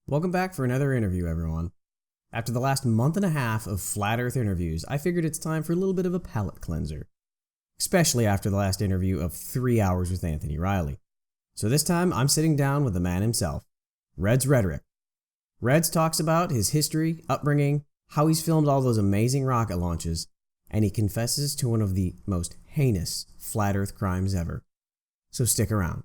Welcome back for another interview, everyone. After the last month and a half of Flat Earth interviews, I figured it's time for a little bit of a palate cleanser. Especially after the last interview of 3 hours with Anthony Riley. So this time, I'm sitting down with the man himself, Reds Rhetoric. Reds talks about his history, upbringing, how he's filmed all those amazing rocket launches, and he confesses to one of the most heinous Flat Earth crimes ever. So stick around.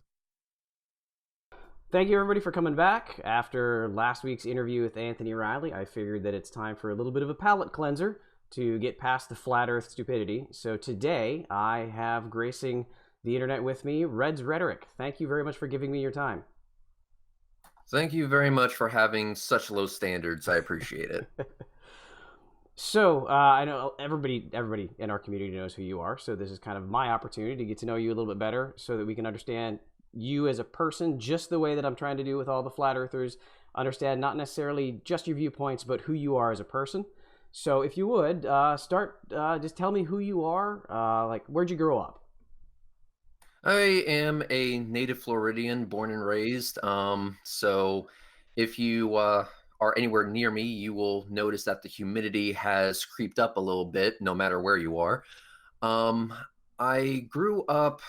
Thank you, everybody, for coming back. After last week's interview with Anthony Riley, I figured that it's time for a little bit of a palate cleanser to get past the flat earth stupidity. So today, I have gracing the internet with me, Reds Rhetoric. Thank you very much for giving me your time. Thank you very much for having such low standards. I appreciate it. So, I know everybody in our community knows who you are, so this is kind of my opportunity to get to know you a little bit better so that we can understand you as a person, just the way that I'm trying to do with all the flat earthers, understand not necessarily just your viewpoints, but who you are as a person. So if you would, just tell me who you are, like where'd you grow up? I am a native Floridian, born and raised. So if you are anywhere near me, you will notice that the humidity has creeped up a little bit, no matter where you are. Um, I grew up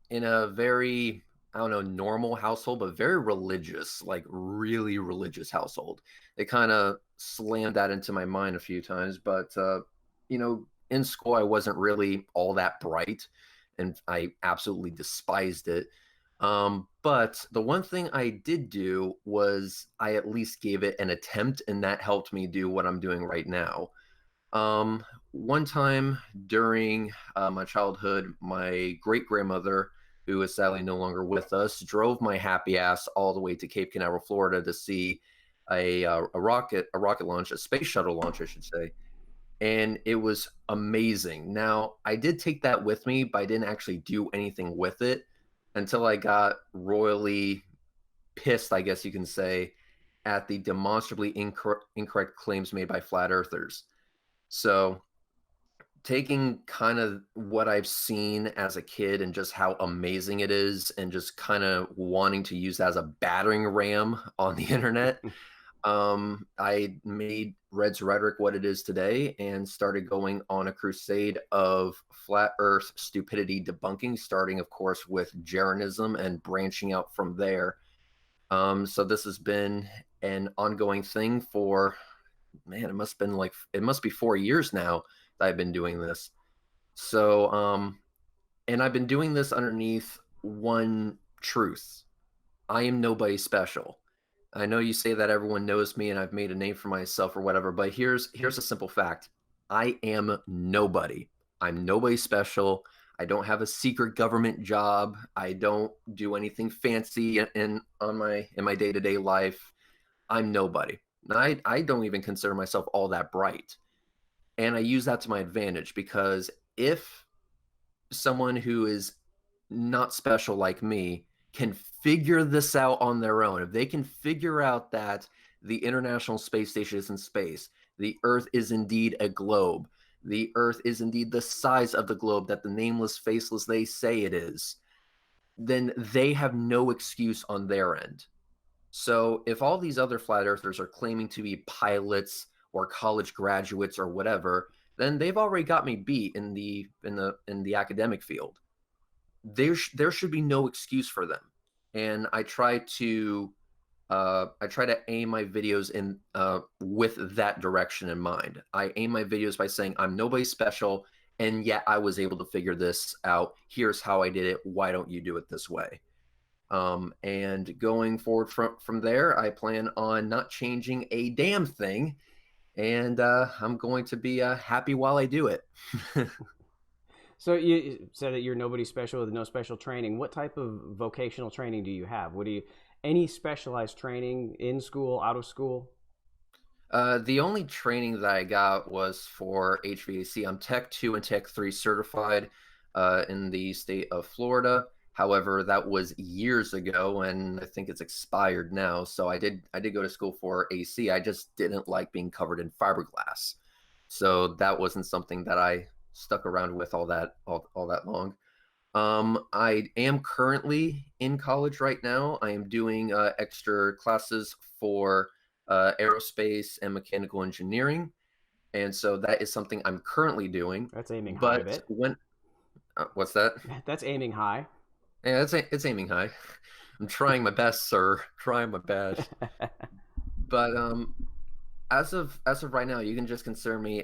in a very, I don't know, normal household, but very religious, like really religious household. They kind of slammed that into my mind a few times, but in school I wasn't really all that bright, and I absolutely despised it. But the one thing I did do was I at least gave it an attempt, and that helped me do what I'm doing right now. One time during my childhood, my great grandmother, who is sadly no longer with us, drove my happy ass all the way to Cape Canaveral, Florida, to see a rocket launch, a space shuttle launch, I should say, and it was amazing. Now, I did take that with me, but I didn't actually do anything with it until I got royally pissed, I guess you can say, at the demonstrably incorrect claims made by flat earthers. So taking kind of what I've seen as a kid and just how amazing it is, and just kind of wanting to use that as a battering ram on the internet, I made Reds Rhetoric what it is today and started going on a crusade of flat earth stupidity debunking, starting, of course, with Jeranism and branching out from there. So this has been an ongoing thing for, man, it must be 4 years now that I've been doing this. So, and I've been doing this underneath one truth: I am nobody special. I know you say that everyone knows me and I've made a name for myself or whatever, but here's a simple fact. I am nobody. I'm nobody special. I don't have a secret government job. I don't do anything fancy in my day-to-day life. I'm nobody. I don't even consider myself all that bright. And I use that to my advantage, because if someone who is not special like me can figure this out on their own, if they can figure out that the International Space Station is in space, the Earth is indeed a globe, the Earth is indeed the size of the globe that the nameless, faceless they say it is, then they have no excuse on their end. So if all these other flat earthers are claiming to be pilots or college graduates or whatever, then they've already got me beat in the academic field. There should be no excuse for them. And I try to aim my videos in with that direction in mind. I aim my videos by saying I'm nobody special, and yet I was able to figure this out. Here's how I did it. Why don't you do it this way? And going forward from there, I plan on not changing a damn thing, and I'm going to be happy while I do it. So you said that you're nobody special with no special training. What type of vocational training do you have? Any specialized training in school, out of school? The only training that I got was for HVAC. I'm Tech 2 and Tech 3 certified in the state of Florida. However, that was years ago, and I think it's expired now. So I did go to school for AC. I just didn't like being covered in fiberglass. So that wasn't something that I stuck around with all that long. I am currently in college right now. I am doing extra classes for aerospace and mechanical engineering, and so that is something I'm currently doing. That's aiming high a But bit. when what's that? That's aiming high. Yeah, it's aiming high. I'm trying my best, sir. Trying my best. But as of right now, you can just consider me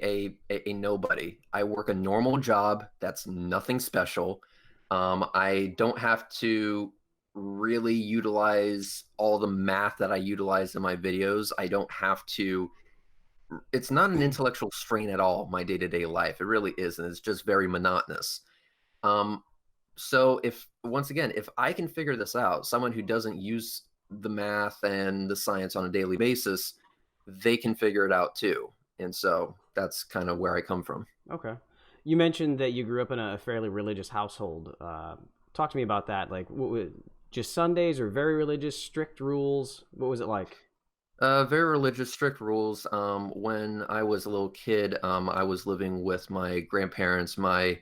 a nobody. I work a normal job. That's nothing special. I don't have to really utilize all the math that I utilize in my videos. I don't have to. It's not an intellectual strain at all. My day-to-day life, it really isn't. It's just very monotonous. Um, so if once again, if I can figure this out, someone who doesn't use the math and the science on a daily basis, they can figure it out too. And so that's kind of where I come from. Okay. You mentioned that you grew up in a fairly religious household. Talk to me about that. Like, just Sundays or very religious, strict rules? What was it like? Very religious, strict rules. When I was a little kid, I was living with my grandparents. My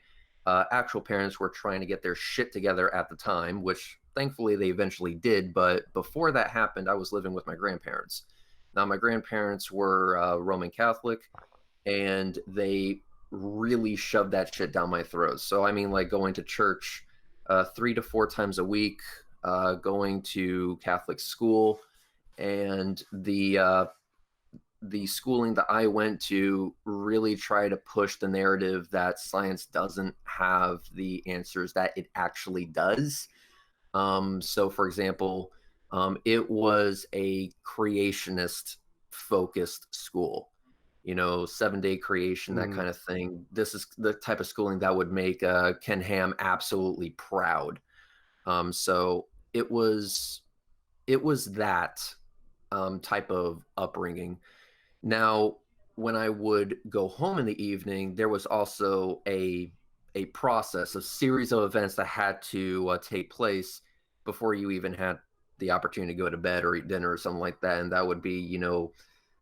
actual parents were trying to get their shit together at the time, which thankfully they eventually did. But before that happened, I was living with my grandparents. Now, my grandparents were Roman Catholic, and they really shoved that shit down my throat. So, I mean, like going to church 3 to 4 times a week, going to Catholic school, and the schooling that I went to really try to push the narrative that science doesn't have the answers that it actually does. So, for example, it was a creationist focused school, 7 day creation, that Mm, kind of thing. This is the type of schooling that would make Ken Ham absolutely proud. So it was that type of upbringing. Now, when I would go home in the evening, there was also a process, a series of events that had to take place before you even had the opportunity to go to bed or eat dinner or something like that. And that would be,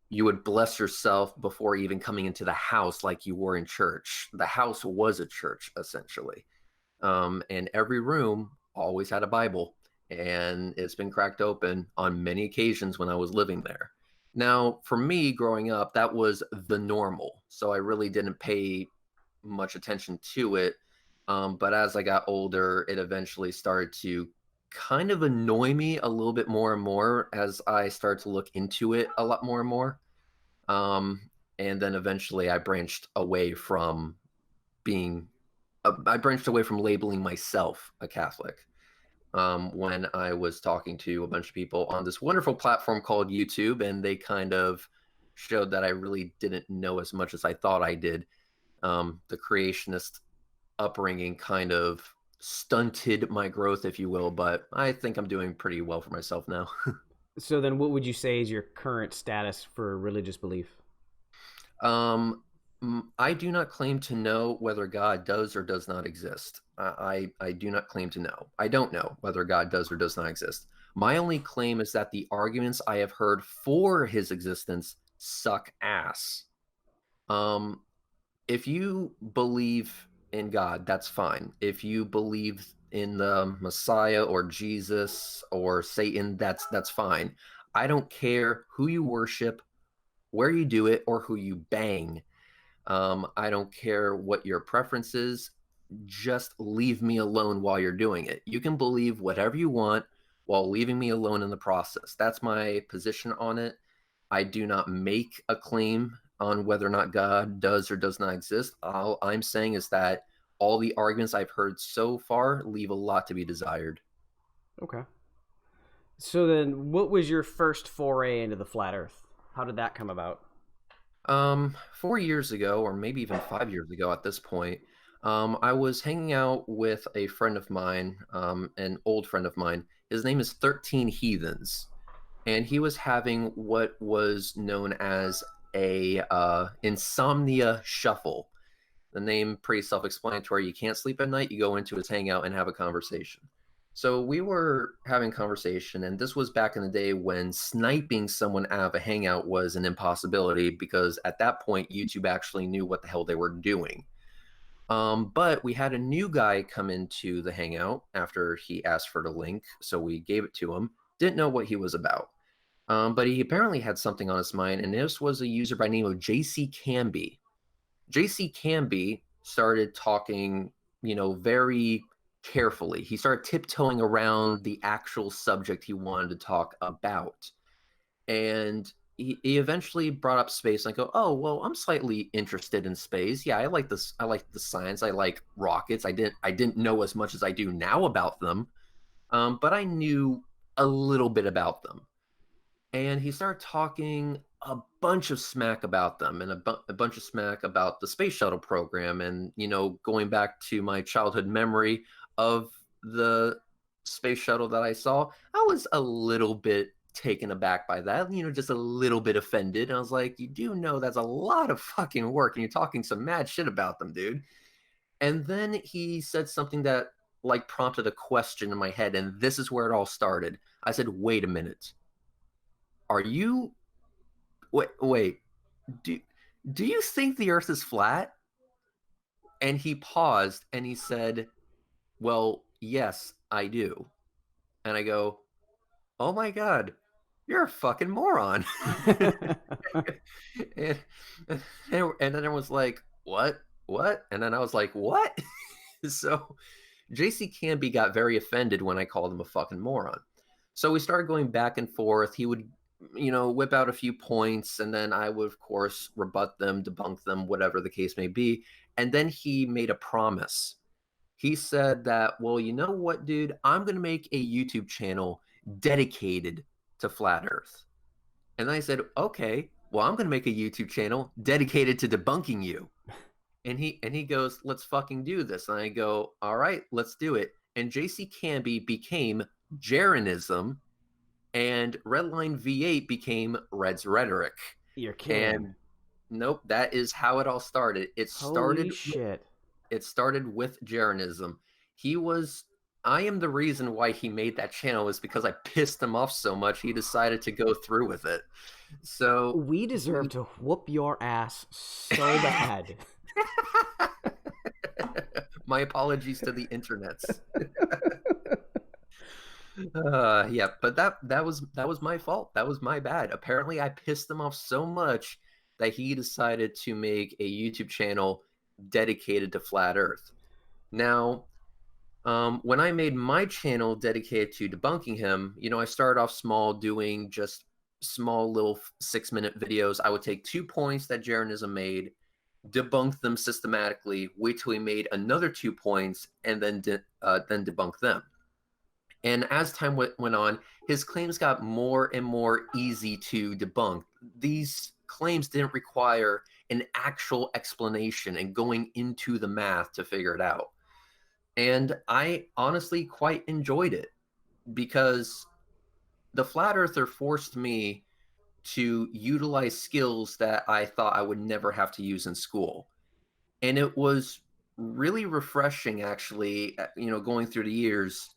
you would bless yourself before even coming into the house like you were in church. The house was a church, essentially. And every room always had a Bible, and it's been cracked open on many occasions when I was living there. Now, for me growing up, that was the normal, so I really didn't pay much attention to it. But as I got older, it eventually started to kind of annoy me a little bit more and more as I started to look into it a lot more and more. Um, and then eventually being I branched away from labeling myself a Catholic when I was talking to a bunch of people on this wonderful platform called YouTube, and they kind of showed that I really didn't know as much as I thought I did. The creationist upbringing kind of stunted my growth, if you will, but I think I'm doing pretty well for myself now. so then, what would you say is your current status for religious belief? Um, I do not claim to know whether God does or does not exist. I do not claim to know. I don't know whether God does or does not exist. My only claim is that the arguments I have heard for his existence suck ass. Um, if you believe in God, that's fine. If you believe in the Messiah or Jesus or Satan, that's fine. I don't care who you worship, where you do it, or who you bang. I don't care what your preference is. Just leave me alone while you're doing it. You can believe whatever you want while leaving me alone in the process. That's my position on it. I do not make a claim on whether or not God does or does not exist. All I'm saying is that all the arguments I've heard so far leave a lot to be desired. Okay. So then, what was your first foray into the flat Earth? How did that come about? 4 years ago, or maybe even 5 years ago at this point, I was hanging out with a friend of mine, an old friend of mine. His name is 13 Heathens, and he was having what was known as a insomnia shuffle. The name pretty self-explanatory. You can't sleep at night, you go into his hangout and have a conversation. So we were having conversation, and this was back in the day when sniping someone out of a hangout was an impossibility because at that point YouTube actually knew what the hell they were doing. But we had a new guy come into the hangout after he asked for the link, so we gave it to him. Didn't know what he was about. But he apparently had something on his mind, and this was a user by name of JC Canby. JC Canby started talking, very carefully. He started tiptoeing around the actual subject he wanted to talk about. And he eventually brought up space, and I go, oh, well, I'm slightly interested in space. Yeah, I like this. I like the science. I like rockets. I didn't know as much as I do now about them, but I knew a little bit about them. And he started talking a bunch of smack about them, and a bunch of smack about the space shuttle program, and going back to my childhood memory of the space shuttle that I saw, I was a little bit taken aback by that, just a little bit offended. And I was like, you do know that's a lot of fucking work, and you're talking some mad shit about them, dude. And then he said something that like prompted a question in my head, and this is where it all started. I said, wait a minute, are you wait, do do you think the earth is flat? And he paused and he said, well, yes, I do. And I go, oh my god, you're a fucking moron. and, and then I was like, what, and then I was like, what? So JC Canby got very offended when I called him a fucking moron. So we started going back and forth. He would, whip out a few points, and then I would, of course, rebut them, debunk them, whatever the case may be. And then he made a promise. He said that, well, you know what, dude? I'm going to make a YouTube channel dedicated to flat Earth. And then I said, okay, well, I'm going to make a YouTube channel dedicated to debunking you. And he goes, let's fucking do this. And I go, all right, let's do it. And JC Canby became Jeranism, and Redline V8 became Reds Rhetoric. You're kidding. And nope, that is how it all started. Holy shit. It started with Jeranism. I am the reason why he made that channel, is because I pissed him off so much he decided to go through with it. So we deserve to whoop your ass so bad. My apologies to the internets. Yeah, but that was my fault. That was my bad. Apparently, I pissed him off so much that he decided to make a YouTube channel dedicated to flat Earth. Now, when I made my channel dedicated to debunking him, I started off small, doing just small little 6-minute videos. I would take 2 points that Jeranism made, debunk them systematically, wait till he made another 2 points, and then debunk them. And as time went on, his claims got more and more easy to debunk. These claims didn't require an actual explanation and going into the math to figure it out. And I honestly quite enjoyed it, because the flat earther forced me to utilize skills that I thought I would never have to use in school. And it was really refreshing, actually, going through the years,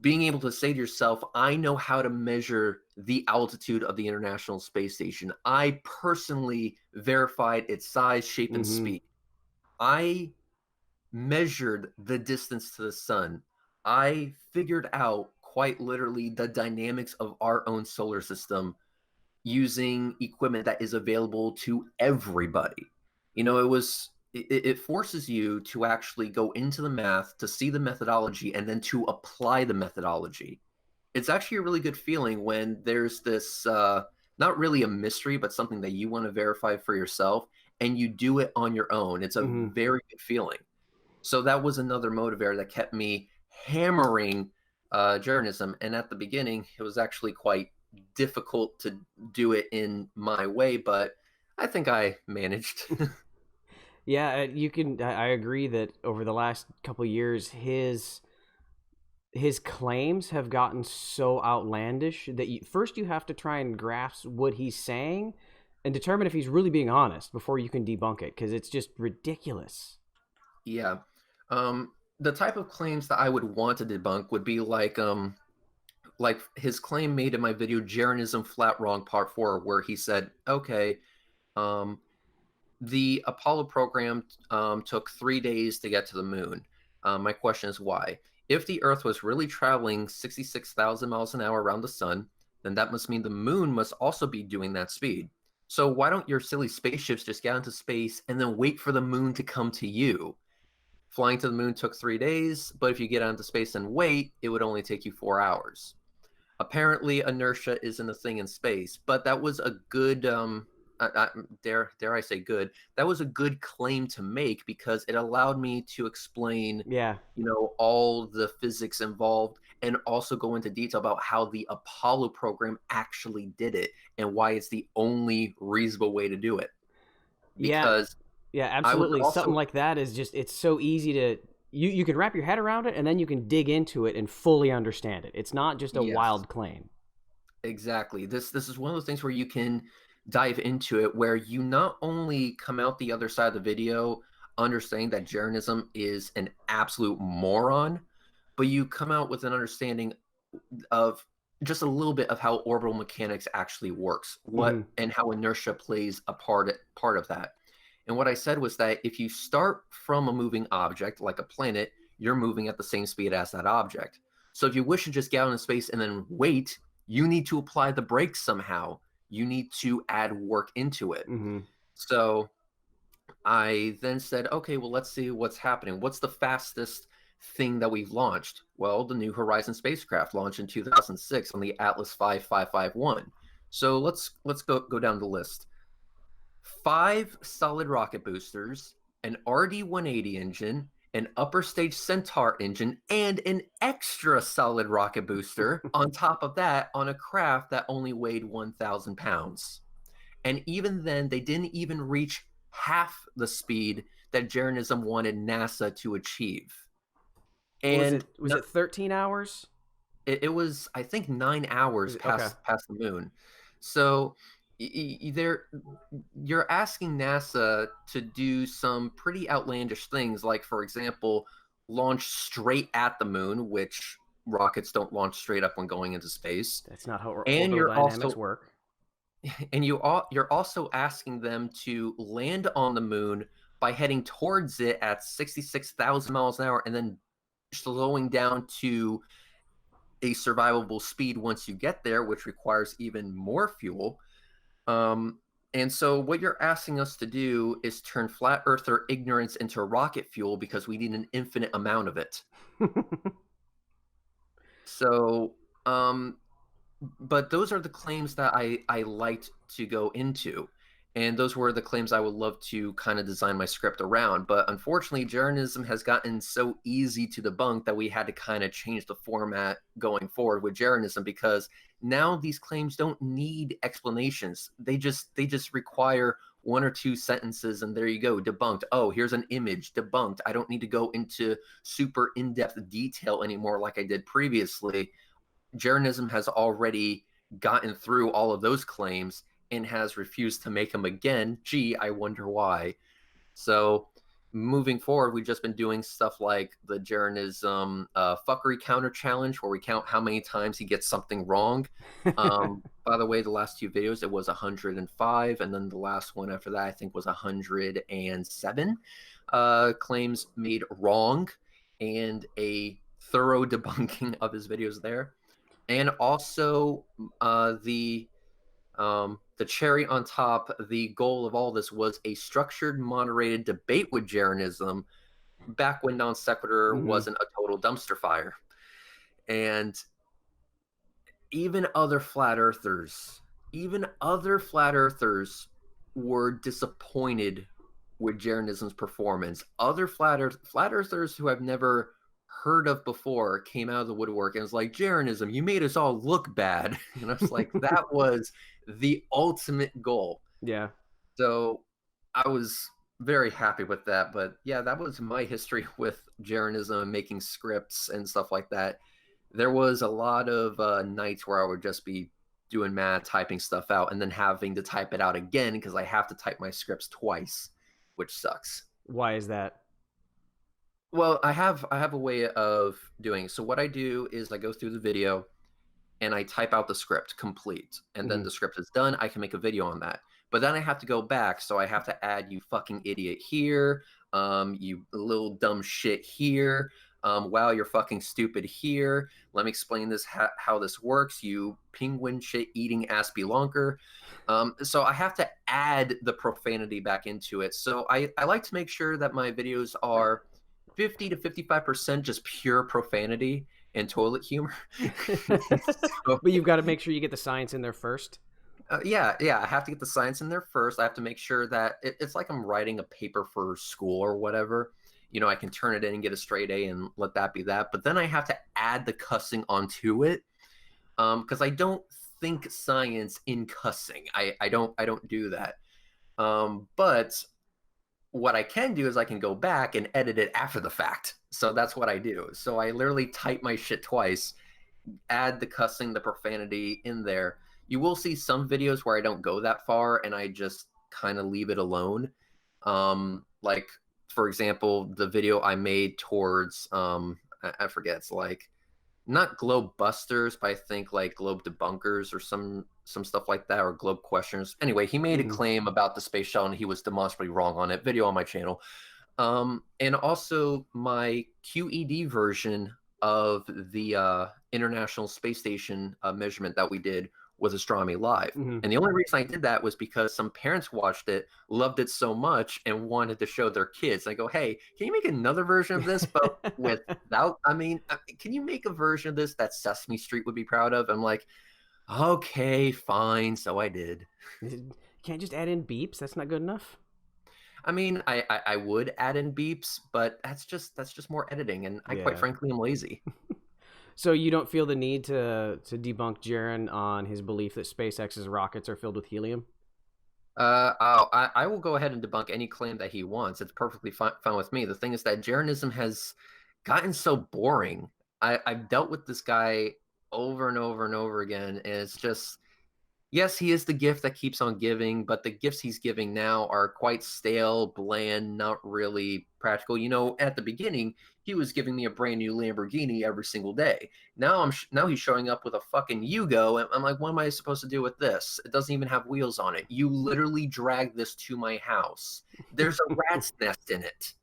being able to say to yourself, I know how to measure the altitude of the International Space Station. I personally verified its size, shape, and speed. I measured the distance to the sun. I figured out, quite literally, the dynamics of our own solar system using equipment that is available to everybody. It forces you to actually go into the math, to see the methodology, and then to apply the methodology. It's actually a really good feeling when there's this, not really a mystery, but something that you want to verify for yourself, and you do it on your own. It's a very good feeling. So that was another motivator that kept me hammering journalism. And at the beginning, it was actually quite difficult to do it in my way, but I think I managed. Yeah, I agree that over the last couple of years, his claims have gotten so outlandish that first you have to try and grasp what he's saying and determine if he's really being honest before you can debunk it, because it's just ridiculous. Yeah. The type of claims that I would want to debunk would be like his claim made in my video, Jeranism Flat Wrong Part 4, where he said, okay, The Apollo program took 3 days to get to the moon. My question is why? If the Earth was really traveling 66,000 miles an hour around the sun, then that must mean the moon must also be doing that speed. So why don't your silly spaceships just get into space and then wait for the moon to come to you? Flying to the moon took 3 days, but if you get out into space and wait, it would only take you 4 hours. Apparently, inertia isn't a thing in space, but that was a good, dare I say good, that was a good claim to make because it allowed me to explain, Yeah. all the physics involved and also go into detail about how the Apollo program actually did it and why it's the only reasonable way to do it. Yeah. Because Yeah, I was absolutely. Something also, like that is just, it's so easy to, you can wrap your head around it and then you can dig into it and fully understand it. It's not just a yes. wild claim. Exactly. This is one of those things where you can dive into it where you not only come out the other side of the video understanding that Jeranism is an absolute moron, but you come out with an understanding of just a little bit of how orbital mechanics actually works, Hmm. what and how inertia plays a part of that. And what I said was that if you start from a moving object like a planet, you're moving at the same speed as that object. So if you wish to just get out in space and then wait, you need to apply the brakes somehow. You need to add work into it. Hmm. So I then said, okay, well, let's see what's happening. What's the fastest thing that we've launched? Well, the New Horizons spacecraft launched in 2006 on the Atlas 5551. So let's go down the list. 5 solid rocket boosters, an RD-180 engine, an upper stage Centaur engine, and an extra solid rocket booster on top of that on a craft that only weighed 1,000 pounds. And even then, they didn't even reach half the speed that Jeranism wanted NASA to achieve. What was And it? Was it 13 hours? it was, I think, 9 hours Okay. past the moon. So you're asking NASA to do some pretty outlandish things, like, for example, launch straight at the moon, which rockets don't launch straight up when going into space. That's not how And orbital you're dynamics also work. you're also asking them to land on the moon by heading towards it at 66,000 miles an hour and then slowing down to a survivable speed once you get there, which requires even more fuel. And so, what you're asking us to do is turn flat earther ignorance into rocket fuel because we need an infinite amount of it. So, but those are the claims that I liked to go into. And those were the claims I would love to kind of design my script around. But unfortunately, journalism has gotten so easy to debunk that we had to kind of change the format going forward with journalism because now these claims don't need explanations. They just require 1 or 2 sentences and there you go, debunked. Oh, here's an image, debunked. I don't need to go into super in-depth detail anymore like I did previously. Jeranism has already gotten through all of those claims and has refused to make them again. Gee, I wonder why. So moving forward, we've just been doing stuff like the Jeranism fuckery counter challenge, where we count how many times he gets something wrong. By the way, the last 2 videos, it was 105, and then the last one after that, I think, was 107 claims made wrong, and a thorough debunking of his videos there. And also the cherry on top, the goal of all this was a structured, moderated debate with Jeranism back when non sequitur Hmm. wasn't a total dumpster fire. And even other flat earthers, were disappointed with Jeranism's performance. Other flat earthers who I've never heard of before came out of the woodwork and was like, Jeranism, you made us all look bad. And I was like, that was the ultimate goal. Yeah. So I was very happy with that. But yeah, that was my history with Jeranism and making scripts and stuff like that. There was a lot of nights where I would just be doing math, typing stuff out, and then having to type it out again because I have to type my scripts twice, which sucks. Why is that? Well, I have a way of doing it. So what I do is I go through the video and I type out the script complete, and then Hmm. the script is done. I can make a video on that. But then I have to go back, so I have to add "you fucking idiot" here, "you little dumb shit" here, "wow, you're fucking stupid" here. Let me explain this how this works. "You penguin shit eating ass belonker." So I have to add the profanity back into it. So I like to make sure that my videos are 50 to 55% just pure profanity and toilet humor. So, But you've got to make sure you get the science in there first. yeah, I have to get the science in there first. I have to make sure that it's like I'm writing a paper for school or whatever. You know, I can turn it in and get a straight A and let that be that. But then I have to add the cussing onto it, because I don't think science in cussing. I don't do that. But what I can do is I can go back and edit it after the fact. So that's what I do. So I literally type my shit twice, add the cussing, the profanity in there. You will see some videos where I don't go that far and I just kind of leave it alone. Like for example, the video I made towards I forget, it's like not globe busters, but I think like globe debunkers or some stuff like that, or globe questioners. Anyway, he made a claim about the space shuttle and he was demonstrably wrong on it. Video on my channel. And also my QED version of the International Space Station measurement that we did was Astronomy Live. And the only reason I did that was because some parents watched it, loved it so much, and wanted to show their kids. I go, hey, can you make another version of this, but without, can you make a version of this that Sesame Street would be proud of? I'm like, okay, fine. So I did. Can't just add in beeps? That's not good enough? I mean, I would add in beeps, but that's just more editing, and I quite frankly am lazy. So you don't feel the need to debunk Jaren on his belief that SpaceX's rockets are filled with helium? I will go ahead and debunk any claim that he wants. It's perfectly fine with me. The thing is that Jarenism has gotten so boring. I've dealt with this guy over and over and over again, and it's just, yes, he is the gift that keeps on giving, but the gifts he's giving now are quite stale, bland, not really practical. You know, at the beginning, he was giving me a brand new Lamborghini every single day. Now now he's showing up with a fucking Yugo, and I'm like, what am I supposed to do with this? It doesn't even have wheels on it. You literally dragged this to my house. There's a rat's nest in it.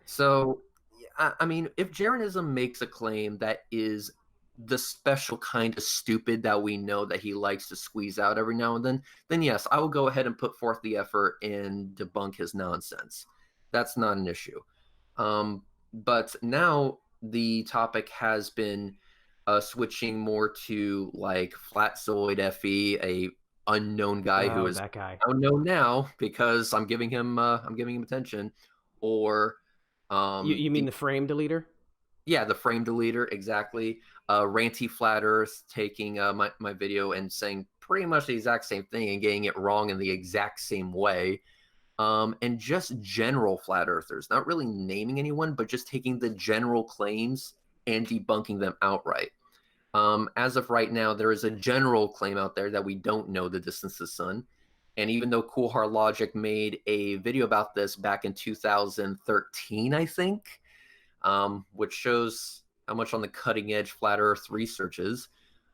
So, I mean, if Jarenism makes a claim that is the special kind of stupid that we know that he likes to squeeze out every now and then yes, I will go ahead and put forth the effort and debunk his nonsense. That's not an issue. But now the topic has been switching more to like Flatzoid FE, a unknown guy who is that guy unknown now because I'm giving him attention, or you mean the frame deleter? Yeah, the frame deleter, exactly. Ranty Flat Earth taking my video and saying pretty much the exact same thing and getting it wrong in the exact same way. And just general flat earthers, not really naming anyone, but just taking the general claims and debunking them outright. As of right now, there is a general claim out there that we don't know the distance to the sun. And even though Cool Hard Logic made a video about this back in 2013, I think, which shows how much on the cutting edge flat earth research is,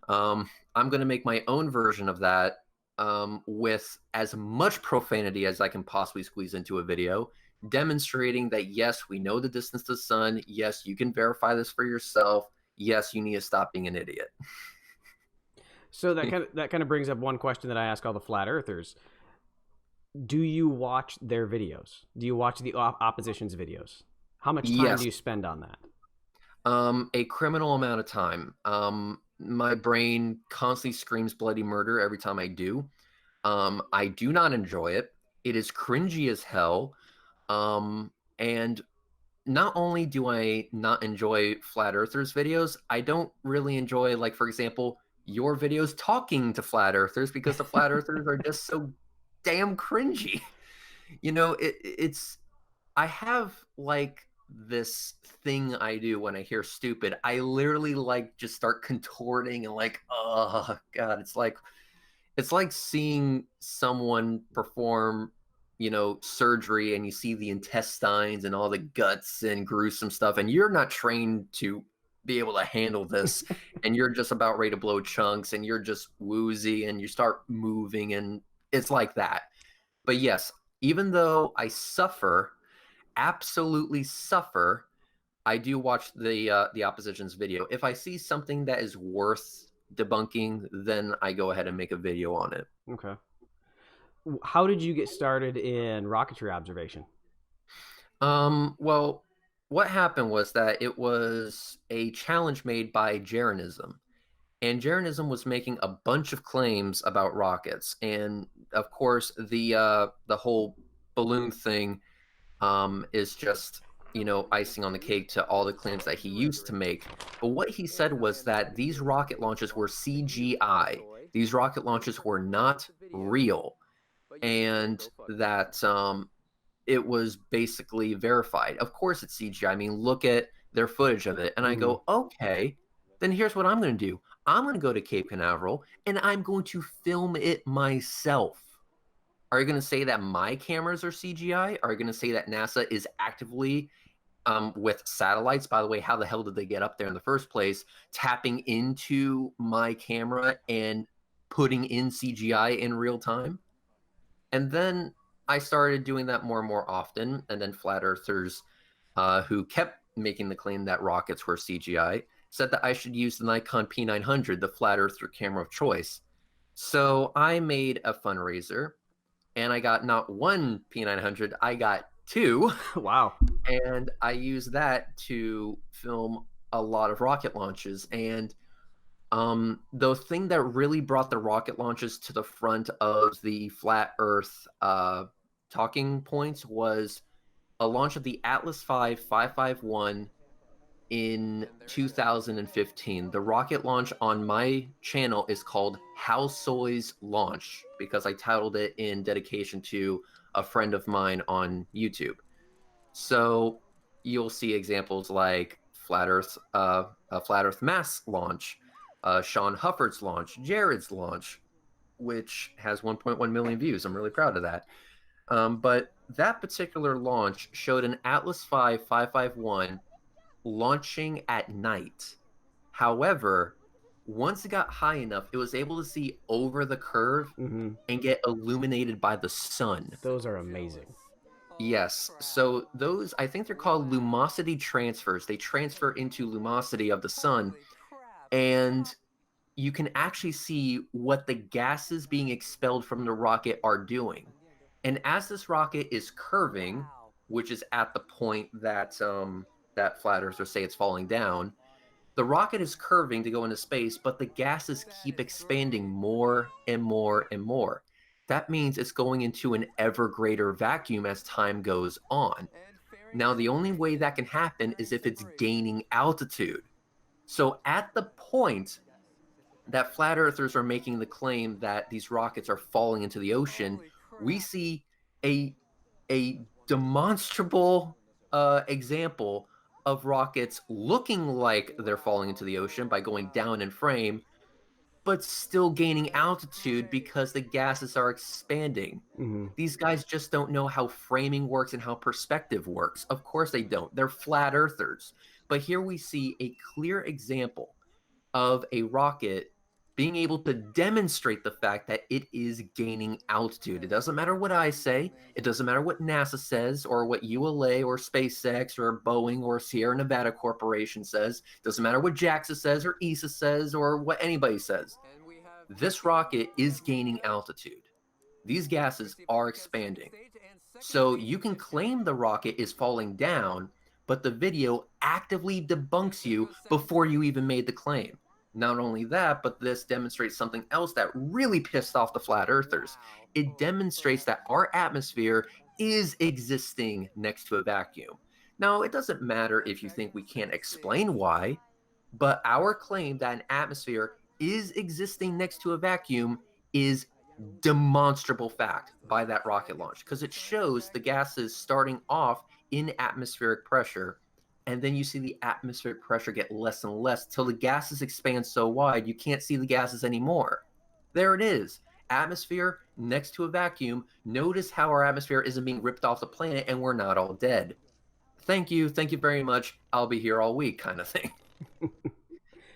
I'm going to make my own version of that, with as much profanity as I can possibly squeeze into a video, demonstrating that yes, we know the distance to the sun. Yes, you can verify this for yourself. Yes, you need to stop being an idiot. So that kind of brings up one question that I ask all the flat earthers. Do you watch their videos? Do you watch the opposition's videos? How much time do you spend on that? A criminal amount of time. My brain constantly screams bloody murder every time I do. I do not enjoy it. It is cringy as hell. And not only do I not enjoy Flat Earthers videos, I don't really enjoy, like, for example, your videos talking to Flat Earthers, because the Flat Earthers are just so damn cringy. You know, it's I have like this thing I do when I hear stupid. I literally like just start contorting and like, oh god, it's like seeing someone perform, you know, surgery, and you see the intestines and all the guts and gruesome stuff, and you're not trained to be able to handle this, and you're just about ready to blow chunks, and you're just woozy, and you start moving, and It's like that. But yes, even though I suffer, absolutely suffer, I do watch the opposition's video. If I see something that is worth debunking, then I go ahead and make a video on it. Okay. How did you get started in rocketry observation? Well, what happened was that it was a challenge made by Jeranism. And Jeranism was making a bunch of claims about rockets. And of course, the whole balloon thing is just, icing on the cake to all the claims that he used to make. But what he said was that these rocket launches were CGI. These rocket launches were not real. And that it was basically verified. Of course it's CGI. I mean, look at their footage of it. And I go, okay, then here's what I'm going to do. I'm going to go to Cape Canaveral and I'm going to film it myself. Are you going to say that my cameras are CGI? Are you going to say that NASA is actively, with satellites, by the way, how the hell did they get up there in the first place, tapping into my camera and putting in CGI in real time? And then I started doing that more and more often. And then flat earthers who kept making the claim that rockets were CGI said that I should use the Nikon P900, the flat earther camera of choice. So I made a fundraiser and I got not one P900, I got two. Wow. And I used that to film a lot of rocket launches. And the thing that really brought the rocket launches to the front of the flat Earth talking points was a launch of the Atlas V 551 in 2015. The rocket launch on my channel is called How Soy's Launch because I titled it in dedication to a friend of mine on YouTube. So you'll see examples like Flat Earth Mass launch, Sean Hufford's launch, Jared's launch, which has 1.1 million views. I'm really proud of that. But that particular launch showed an Atlas V 551 launching at night. However, once it got high enough, it was able to see over the curve and get illuminated by the sun. Those are amazing. Yes. So those, I think they're called lumosity transfers. They transfer into lumosity of the sun. And you can actually see what the gases being expelled from the rocket are doing. And as this rocket is curving, which is at the point that that flat earthers say it's falling down, the rocket is curving to go into space, but the gases keep expanding more and more and more. That means it's going into an ever greater vacuum as time goes on. Now, the only way that can happen is if it's gaining altitude. So at the point that flat earthers are making the claim that these rockets are falling into the ocean, we see a demonstrable example of rockets looking like they're falling into the ocean by going down in frame, but still gaining altitude because the gases are expanding. These guys just don't know how framing works and how perspective works. Of course they don't. They're flat earthers. But here we see a clear example of a rocket being able to demonstrate the fact that it is gaining altitude. It doesn't matter what I say. It doesn't matter what NASA says or what ULA or SpaceX or Boeing or Sierra Nevada Corporation says. It doesn't matter what JAXA says or ESA says or what anybody says. This rocket is gaining altitude. These gases are expanding. So you can claim the rocket is falling down, but the video actively debunks you before you even made the claim. Not only that, but this demonstrates something else that really pissed off the flat earthers. It demonstrates that our atmosphere is existing next to a vacuum. Now, it doesn't matter if you think we can't explain why, but our claim that an atmosphere is existing next to a vacuum is demonstrable fact by that rocket launch because it shows the gases starting off in atmospheric pressure. And then you see the atmospheric pressure get less and less till the gases expand so wide you can't see the gases anymore. There it is. Atmosphere next to a vacuum. Notice how our atmosphere isn't being ripped off the planet and we're not all dead. Thank you very much. I'll be here all week kind of thing.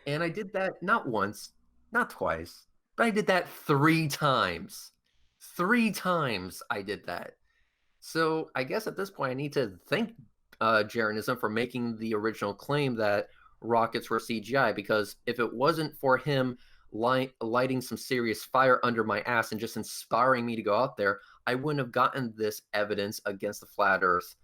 And I did that not once, not twice, but I did that 3 times. 3 times I did that. So I guess at this point I need to thank Jeranism for making the original claim that rockets were CGI, because if it wasn't for him lighting some serious fire under my ass and just inspiring me to go out there, I wouldn't have gotten this evidence against the flat Earth.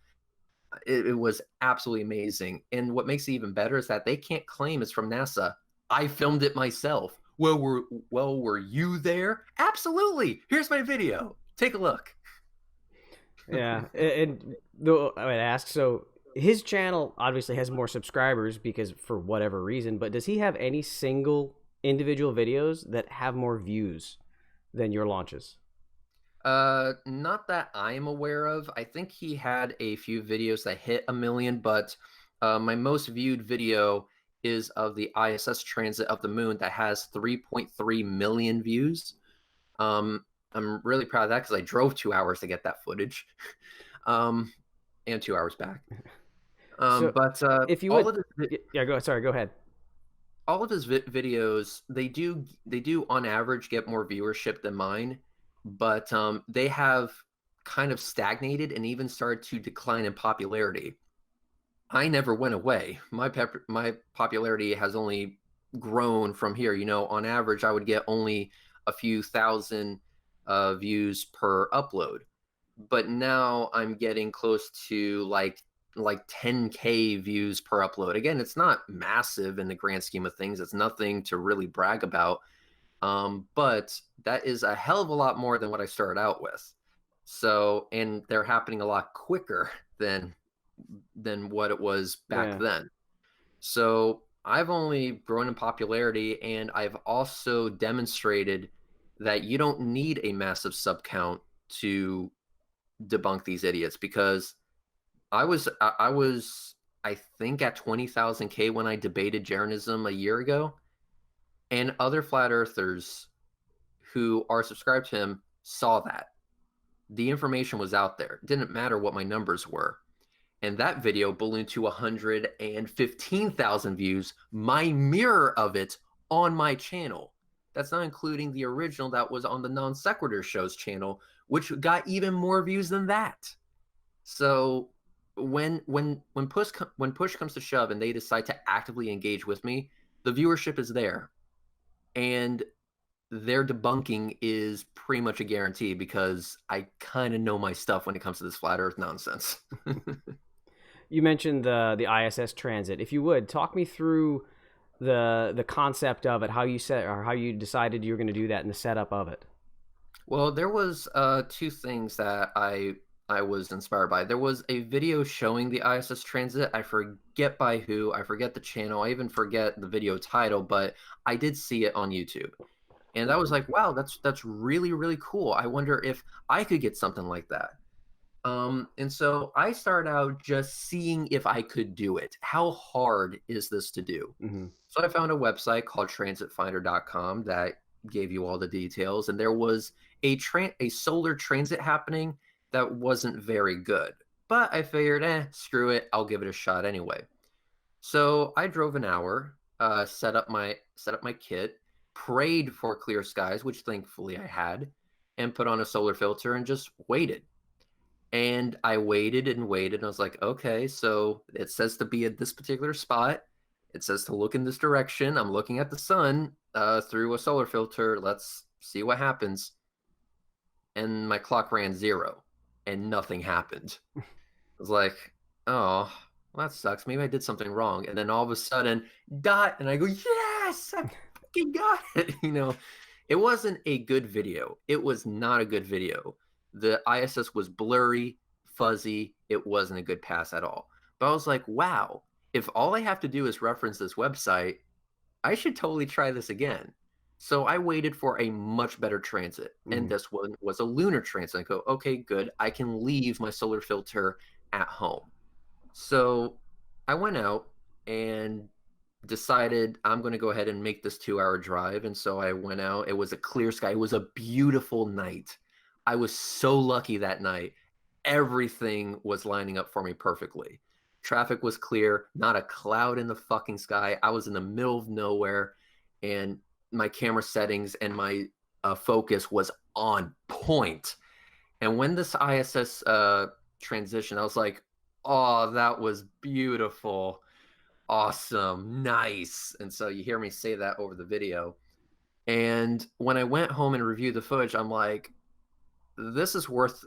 It was absolutely amazing. And what makes it even better is that they can't claim it's from NASA. I filmed it myself. Well, were you there? Absolutely. Here's my video. Take a look. Yeah, and though I would ask, so his channel obviously has more subscribers because for whatever reason, but does he have any single individual videos that have more views than your launches? Not that I'm aware of. I think he had a few videos that hit 1 million, but my most viewed video is of the ISS transit of the moon that has 3.3 million views. I'm really proud of that because I drove 2 hours to get that footage, and 2 hours back. So But if you all would, of his, yeah, go ahead. all of his videos, they do on average get more viewership than mine, but they have kind of stagnated and even started to decline in popularity. I never went away. My popularity has only grown from here. You know, on average, I would get only a few thousand views per upload, but now I'm getting close to like 10K views per upload. Again, it's not massive in the grand scheme of things. It's nothing to really brag about, but that is a hell of a lot more than what I started out with. So, and they're happening a lot quicker than what it was back then. So I've only grown in popularity, and I've also demonstrated that you don't need a massive sub count to debunk these idiots, because I think at 20,000K when I debated Jeranism a year ago, and other flat earthers who are subscribed to him saw that. The information was out there. It didn't matter what my numbers were. And that video ballooned to 115,000 views, my mirror of it on my channel. That's not including the original that was on the Non Sequitur Show's channel, which got even more views than that. So when push comes to shove and they decide to actively engage with me, the viewership is there. And their debunking is pretty much a guarantee, because I kind of know my stuff when it comes to this flat earth nonsense. You mentioned the ISS transit. If you would talk me through the concept of it, how you decided you were going to do that, and the setup of it. Well, there was 2 things that I was inspired by. There was a video showing the ISS transit. I forget by who. I forget the channel. I even forget the video title, but I did see it on YouTube. And I was like, wow, that's really, really cool. I wonder if I could get something like that. And so I started out just seeing if I could do it. How hard is this to do? Mm-hmm. So I found a website called transitfinder.com that gave you all the details. And there was a solar transit happening that wasn't very good. But I figured, screw it. I'll give it a shot anyway. So I drove an hour, set up my kit, prayed for clear skies, which thankfully I had, and put on a solar filter and just waited. And I waited and waited, and I was like, okay, so it says to be at this particular spot. It says to look in this direction. I'm looking at the sun through a solar filter. Let's see what happens. And my clock ran 0, and nothing happened. I was like, oh, well, that sucks. Maybe I did something wrong. And then all of a sudden, dot, and I go, yes, I fucking got it. You know, it wasn't a good video. It was not a good video. The ISS was blurry, fuzzy. It wasn't a good pass at all. But I was like, wow, if all I have to do is reference this website, I should totally try this again. So I waited for a much better transit. And this one was a lunar transit. I go, okay, good. I can leave my solar filter at home. So I went out and decided I'm going to go ahead and make this 2-hour drive. And so I went out. It was a clear sky. It was a beautiful night. I was so lucky that night. Everything was lining up for me perfectly. Traffic was clear, not a cloud in the fucking sky. I was in the middle of nowhere, and my camera settings and my focus was on point. And when this ISS transition, I was like, oh, that was beautiful. Awesome. Nice. And so you hear me say that over the video. And when I went home and reviewed the footage, I'm like, this is worth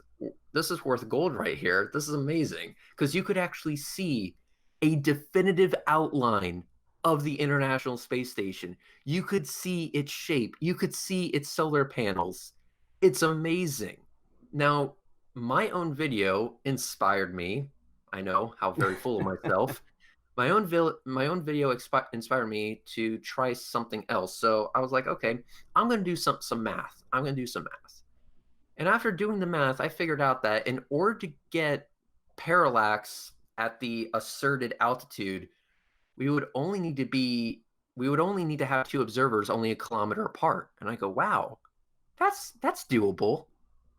gold right here. This is amazing. Because you could actually see a definitive outline of the International Space Station. You could see its shape. You could see its solar panels. It's amazing. Now, my own video inspired me. I know how very full of myself. My own video inspired me to try something else. So I was like, okay, I'm going to do some math. I'm going to do some math. And after doing the math, I figured out that in order to get parallax at the asserted altitude, we would only need to have two observers only a kilometer apart. And I go, wow, that's doable.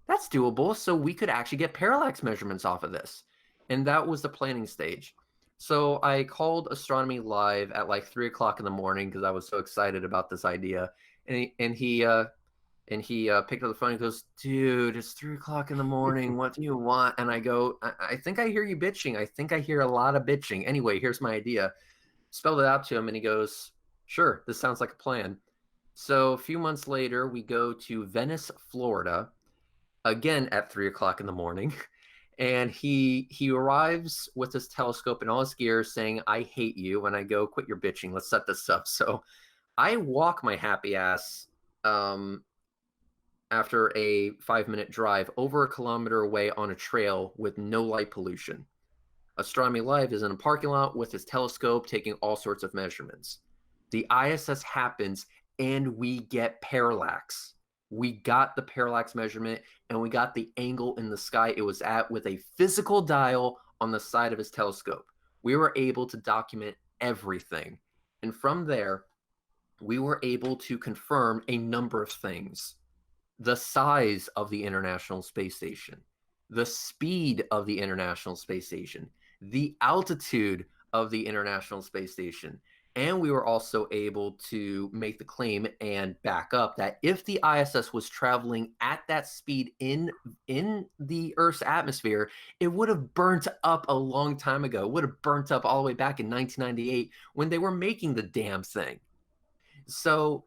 That's doable. So we could actually get parallax measurements off of this. And that was the planning stage. So I called Astronomy Live at like 3 o'clock in the morning because I was so excited about this idea. And he picked up the phone and goes, dude, it's 3 o'clock in the morning. What do you want? And I go, I think I hear you bitching. I think I hear a lot of bitching. Anyway, here's my idea. Spelled it out to him and he goes, sure, this sounds like a plan. So a few months later, we go to Venice, Florida, again at 3 o'clock in the morning. And he arrives with his telescope and all his gear saying, I hate you. And I go, quit your bitching. Let's set this up. So I walk my happy ass after a 5-minute drive over a kilometer away on a trail with no light pollution. Astronomy Live is in a parking lot with his telescope taking all sorts of measurements. The ISS happens and we get parallax. We got the parallax measurement and we got the angle in the sky it was at with a physical dial on the side of his telescope. We were able to document everything. And from there, we were able to confirm a number of things. The size of the International Space Station, the speed of the International Space Station, the altitude of the International Space Station. And we were also able to make the claim and back up that if the ISS was traveling at that speed in the Earth's atmosphere, it would have burnt up a long time ago. It would have burnt up all the way back in 1998 when they were making the damn thing. So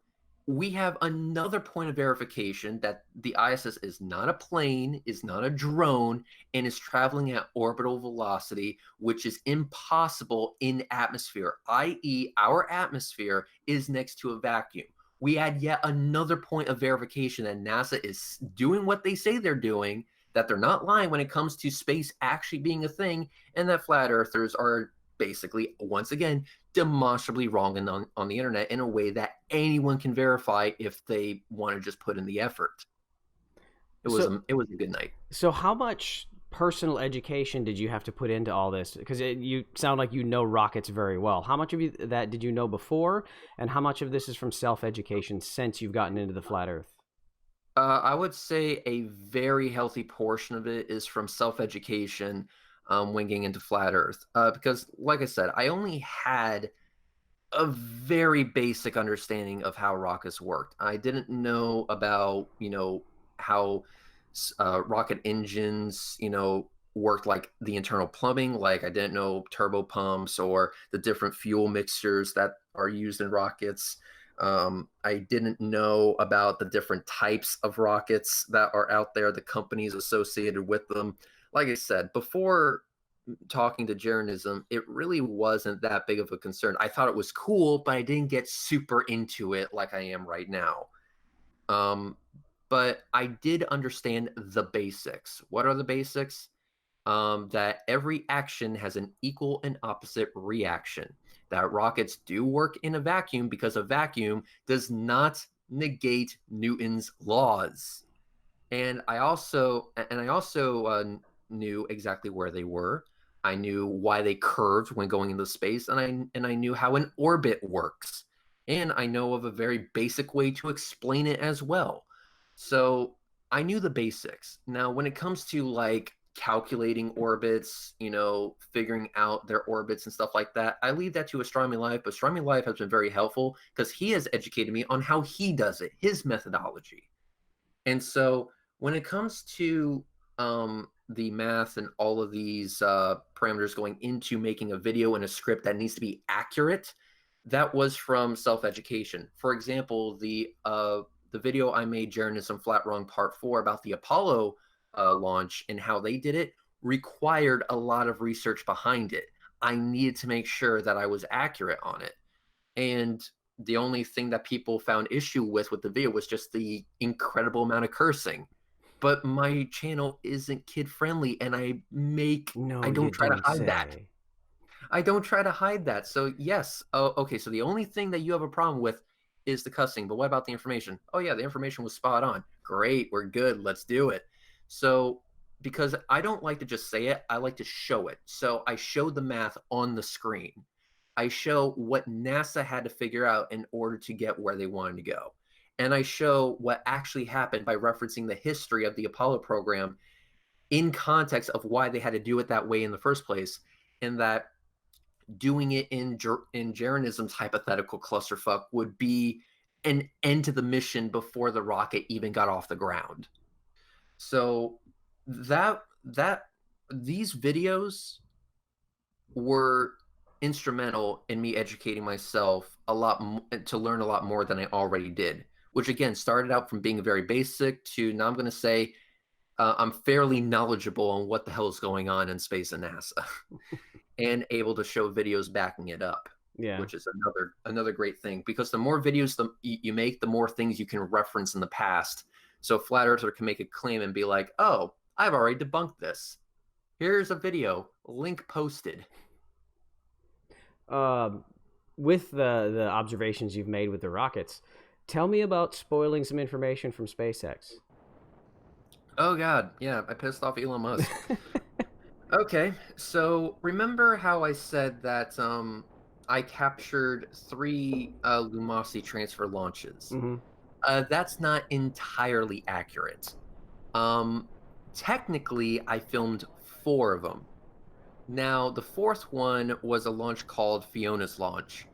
we have another point of verification that the ISS is not a plane, is not a drone, and is traveling at orbital velocity, which is impossible in atmosphere, i.e. our atmosphere is next to a vacuum. We add yet another point of verification that NASA is doing what they say they're doing, that they're not lying when it comes to space actually being a thing, and that flat earthers are basically, once again, demonstrably wrong on the internet in a way that anyone can verify if they want to just put in the effort. It was a good night. So how much personal education did you have to put into all this? Because you sound like you know rockets very well. How much of that did you know before, and how much of this is from self-education since you've gotten into the flat Earth? I would say a very healthy portion of it is from self-education. Winging into flat Earth, because like I said, I only had a very basic understanding of how rockets worked. I didn't know about, how rocket engines, worked, like the internal plumbing. Like I didn't know turbo pumps or the different fuel mixtures that are used in rockets. I didn't know about the different types of rockets that are out there, the companies associated with them. Like I said, before talking to Jeranism, it really wasn't that big of a concern. I thought it was cool, but I didn't get super into it like I am right now. But I did understand the basics. What are the basics? That every action has an equal and opposite reaction. That rockets do work in a vacuum because a vacuum does not negate Newton's laws. And I also knew exactly where they were. I knew why they curved when going into space, and I knew how an orbit works. And I know of a very basic way to explain it as well. So I knew the basics. Now, when it comes to like calculating orbits, figuring out their orbits and stuff like that, I leave that to Astronomy Live, but Astronomy Live has been very helpful because he has educated me on how he does it, his methodology. And so when it comes to the math and all of these parameters going into making a video and a script that needs to be accurate, that was from self-education. For example, the video I made, Jaren is some Flat Wrong Part 4, about the Apollo launch and how they did it, required a lot of research behind it. I needed to make sure that I was accurate on it. And the only thing that people found issue with the video was just the incredible amount of cursing. But my channel isn't kid friendly, and I don't try to hide that. I don't try to hide that. So yes, okay. So the only thing that you have a problem with is the cussing. But what about the information? Oh yeah, the information was spot on. Great, we're good. Let's do it. So because I don't like to just say it, I like to show it. So I showed the math on the screen. I show what NASA had to figure out in order to get where they wanted to go. And I show what actually happened by referencing the history of the Apollo program in context of why they had to do it that way in the first place, and that doing it in Jeranism's hypothetical clusterfuck would be an end to the mission before the rocket even got off the ground. So these videos were instrumental in me educating myself a lot to learn a lot more than I already did, which again started out from being very basic to now I'm going to say I'm fairly knowledgeable on what the hell is going on in space and NASA and able to show videos backing it up. Yeah. Which is another great thing, because the more videos you make, the more things you can reference in the past. So Flat Earther can make a claim and be like, oh, I've already debunked this. Here's a video, link posted. With the observations you've made with the rockets, tell me about spoiling some information from SpaceX. Oh God, yeah, I pissed off Elon Musk. Okay, so remember how I said that I captured 3 Lumosity transfer launches? Mm-hmm. That's not entirely accurate. Technically, I filmed 4 of them. Now, the 4th one was a launch called Fiona's launch.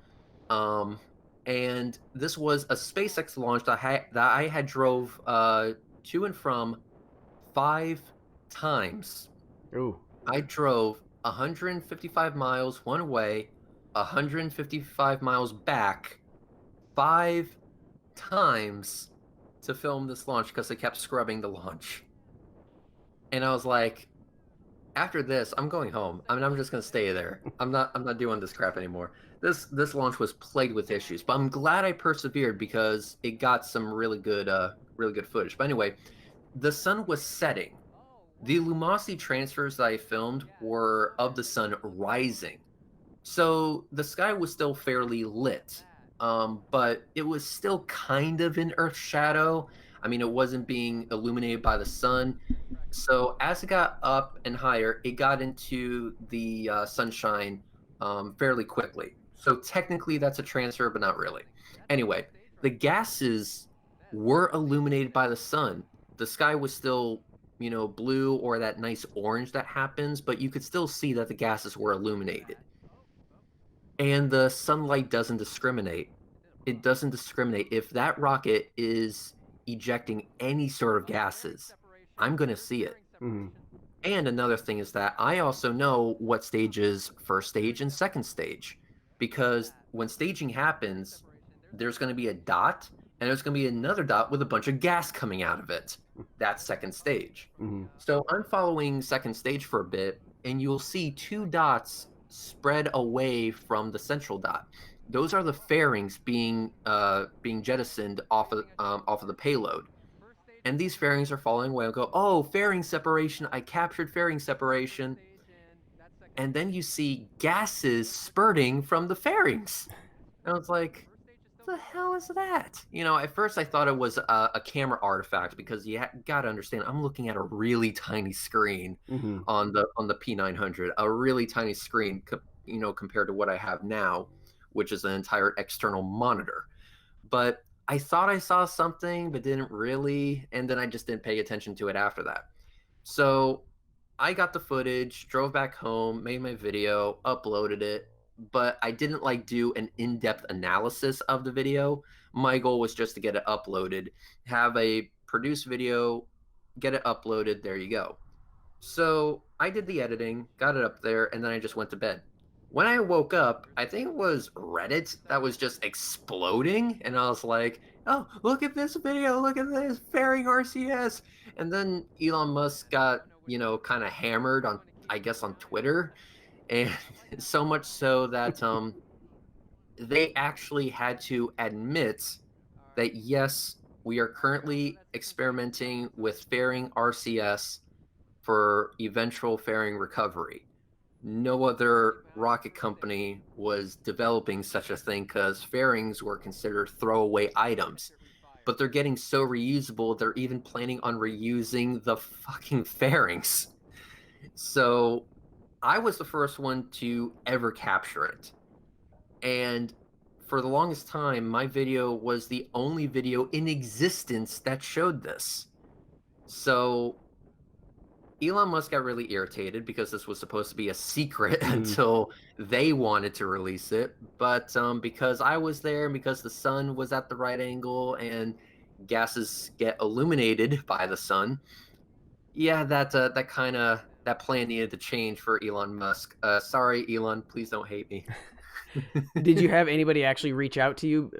And this was a SpaceX launch that I had drove to and from 5 times. Ooh. I drove 155 miles one way, 155 miles back, 5 times to film this launch because they kept scrubbing the launch. And I was like, after this, I'm going home. I mean, I'm just gonna stay there. I'm not doing this crap anymore. This launch was plagued with issues, but I'm glad I persevered because it got some really good footage. But anyway, the sun was setting. The Lumosity transfers that I filmed were of the sun rising. So the sky was still fairly lit, but it was still kind of in Earth's shadow. I mean, it wasn't being illuminated by the sun. So as it got up and higher, it got into the sunshine fairly quickly. So technically that's a transfer, but not really. Anyway, the gases were illuminated by the sun. The sky was still, blue or that nice orange that happens, but you could still see that the gases were illuminated. And the sunlight doesn't discriminate. It doesn't discriminate. If that rocket is ejecting any sort of gases, I'm going to see it. Mm-hmm. And another thing is that I also know what stage is first stage and second stage, because when staging happens, there's going to be a dot and there's going to be another dot with a bunch of gas coming out of it. That's second stage. Mm-hmm. So I'm following second stage for a bit, and you'll see 2 dots spread away from the central dot. Those are the fairings being jettisoned off of the payload. And these fairings are falling away. I'll go, oh, fairing separation. I captured fairing separation. And then you see gases spurting from the fairings. And I was like, what the hell is that? At first I thought it was a camera artifact, because you got to understand, I'm looking at a really tiny screen mm-hmm. on the P900, a really tiny screen, compared to what I have now, which is an entire external monitor. But I thought I saw something, but didn't really, and then I just didn't pay attention to it after that. So I got the footage, drove back home, made my video, uploaded it, but I didn't do an in-depth analysis of the video. My goal was just to get it uploaded, have a produce video, get it uploaded, there you go. So I did the editing, got it up there, and then I just went to bed. When I woke up, I think it was Reddit that was just exploding, and I was like, oh, look at this video, look at this, fairing RCS. And then Elon Musk got, kind of hammered on, I guess, on Twitter, and so much so that they actually had to admit that, yes, we are currently experimenting with fairing RCS for eventual fairing recovery. No other rocket company was developing such a thing because fairings were considered throwaway items. But they're getting so reusable, they're even planning on reusing the fucking fairings. So I was the first one to ever capture it. And for the longest time, my video was the only video in existence that showed this. So Elon Musk got really irritated because this was supposed to be a secret until they wanted to release it. But because I was there and because the sun was at the right angle and gases get illuminated by the sun, yeah, that plan needed to change for Elon Musk. Sorry, Elon, please don't hate me. Did you have anybody actually reach out to you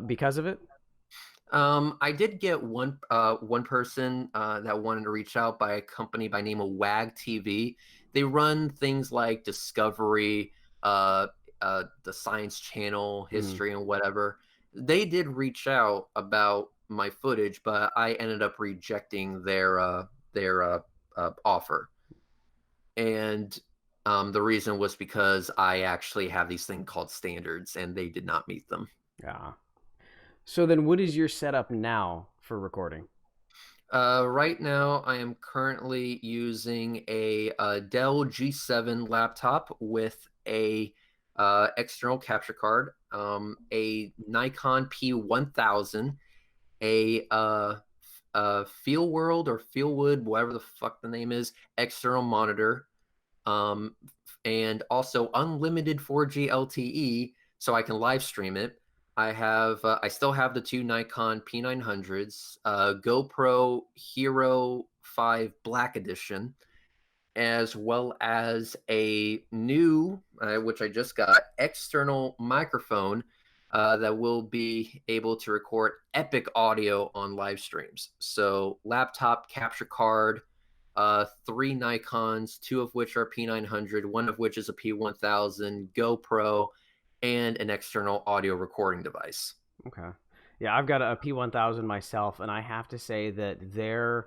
because of it? I did get one person that wanted to reach out by a company by name of WAG TV. They run things like Discovery, the Science Channel, History, and whatever. They did reach out about my footage, but I ended up rejecting their offer. And the reason was because I actually have these things called standards, and they did not meet them. Yeah. So then what is your setup now for recording? Right now, I am currently using a Dell G7 laptop with a external capture card, a Nikon P1000, a Fieldworld or Fieldwood, whatever the fuck the name is, external monitor, and also unlimited 4G LTE, so I can live stream it. I still have the two Nikon P900s, GoPro Hero 5 Black Edition, as well as a new, which I just got, external microphone that will be able to record epic audio on live streams. So laptop capture card, 3 Nikons, 2 of which are P900, 1 of which is a P1000, GoPro, and an external audio recording device. Okay. Yeah, I've got a P1000 myself, and I have to say that their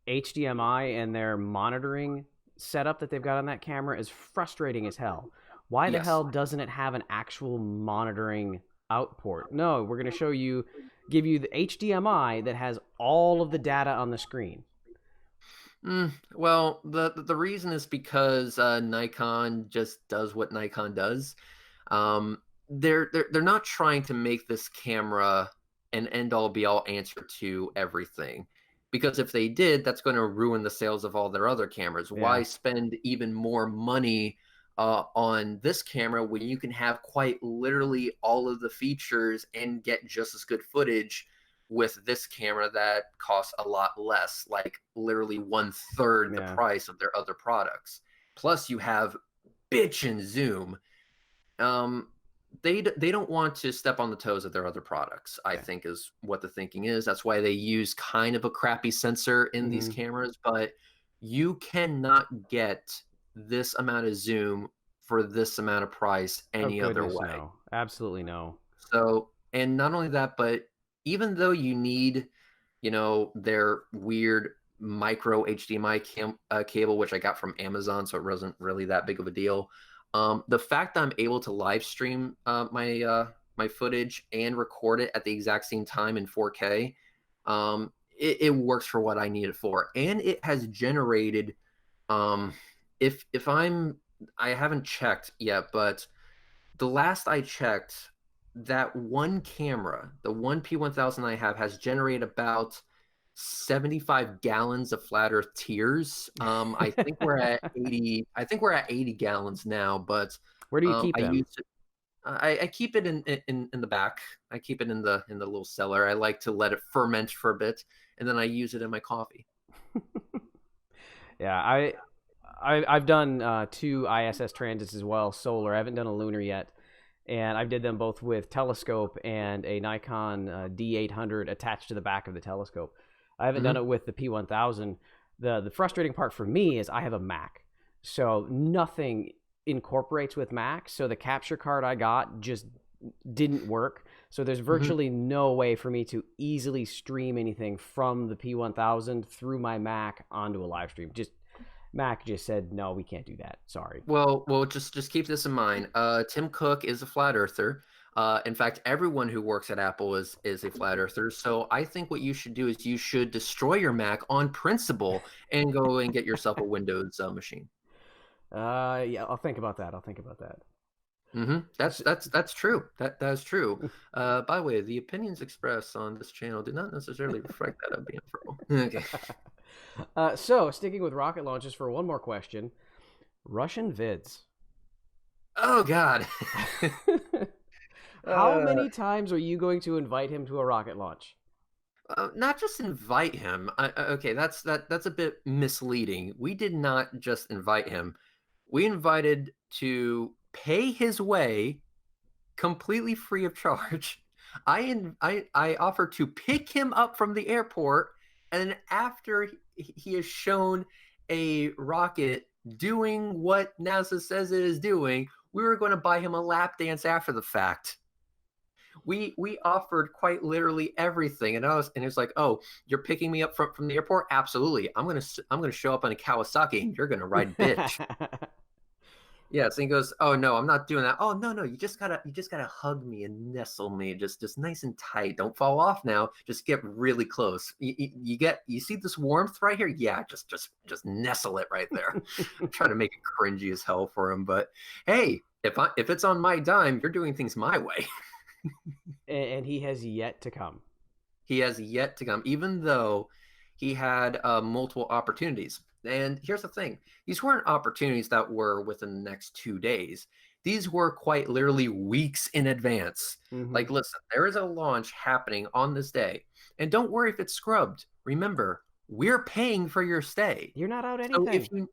HDMI and their monitoring setup that they've got on that camera is frustrating as hell. Why the hell doesn't it have an actual monitoring out port? No, we're going to give you the HDMI that has all of the data on the screen. Well, the reason is because Nikon just does what Nikon does. They're not trying to make this camera an end-all be-all answer to everything, because if they did, that's going to ruin the sales of all their other cameras. Yeah. Why spend even more money on this camera when you can have quite literally all of the features and get just as good footage with this camera that costs a lot less, like literally 1/3 the price of their other products. Plus you have bitchin' zoom. They don't want to step on the toes of their other products, I think is what the thinking is. That's why they use kind of a crappy sensor in these cameras, but you cannot get this amount of zoom for this amount of price any other way. No. Absolutely no. So, and not only that, but even though you need, their weird micro HDMI cable, which I got from Amazon, so it wasn't really that big of a deal. The fact that I'm able to live stream my footage and record it at the exact same time in 4K, it works for what I need it for, and it has generated. I haven't checked yet, but the last I checked, that one camera, the one P1000 I have, has generated about 75 gallons of flat earth tears. I think we're at 80. I think we're at 80 gallons now. But where do you keep them? I keep it in the back. I keep it in the little cellar. I like to let it ferment for a bit, and then I use it in my coffee. Yeah, I've done 2 ISS transits as well, solar. I haven't done a lunar yet, and I did them both with telescope and a Nikon D800 attached to the back of the telescope. I haven't done it with the P1000. The frustrating part for me is I have a Mac, so nothing incorporates with Mac. So the capture card I got just didn't work. So there's virtually no way for me to easily stream anything from the P1000 through my Mac onto a live stream. Mac just said, no, we can't do that. Sorry. Well, just keep this in mind. Tim Cook is a flat earther. In fact, everyone who works at Apple is a flat earther. So I think what you should do is you should destroy your Mac on principle and go and get yourself a Windows machine. Yeah, I'll think about that. That's true. That's true. By the way, the opinions expressed on this channel do not necessarily reflect that of being okay. So sticking with rocket launches for one more question, Russian vids. Oh God. How many times are you going to invite him to a rocket launch? Not just invite him. Okay, that's a bit misleading. We did not just invite him. We invited to pay his way completely free of charge. I offered to pick him up from the airport, and then after he has shown a rocket doing what NASA says it is doing, we were going to buy him a lap dance after the fact. We offered quite literally everything, and it's like, oh, you're picking me up from the airport? Absolutely. I'm gonna show up on a Kawasaki, and you're gonna ride bitch. Yes, and he goes, oh no, I'm not doing that. Oh no, you just gotta hug me and nestle me, just nice and tight. Don't fall off now. Just get really close. You see this warmth right here? Yeah, just nestle it right there. I'm trying to make it cringy as hell for him, but hey, if it's on my dime, you're doing things my way. And he has yet to come. He has yet to come, even though he had multiple opportunities. And here's the thing. These weren't opportunities that were within the next 2 days. These were quite literally weeks in advance. Like, listen, there is a launch happening on this day. And don't worry if it's scrubbed. Remember, we're paying for your stay. You're not out anything. So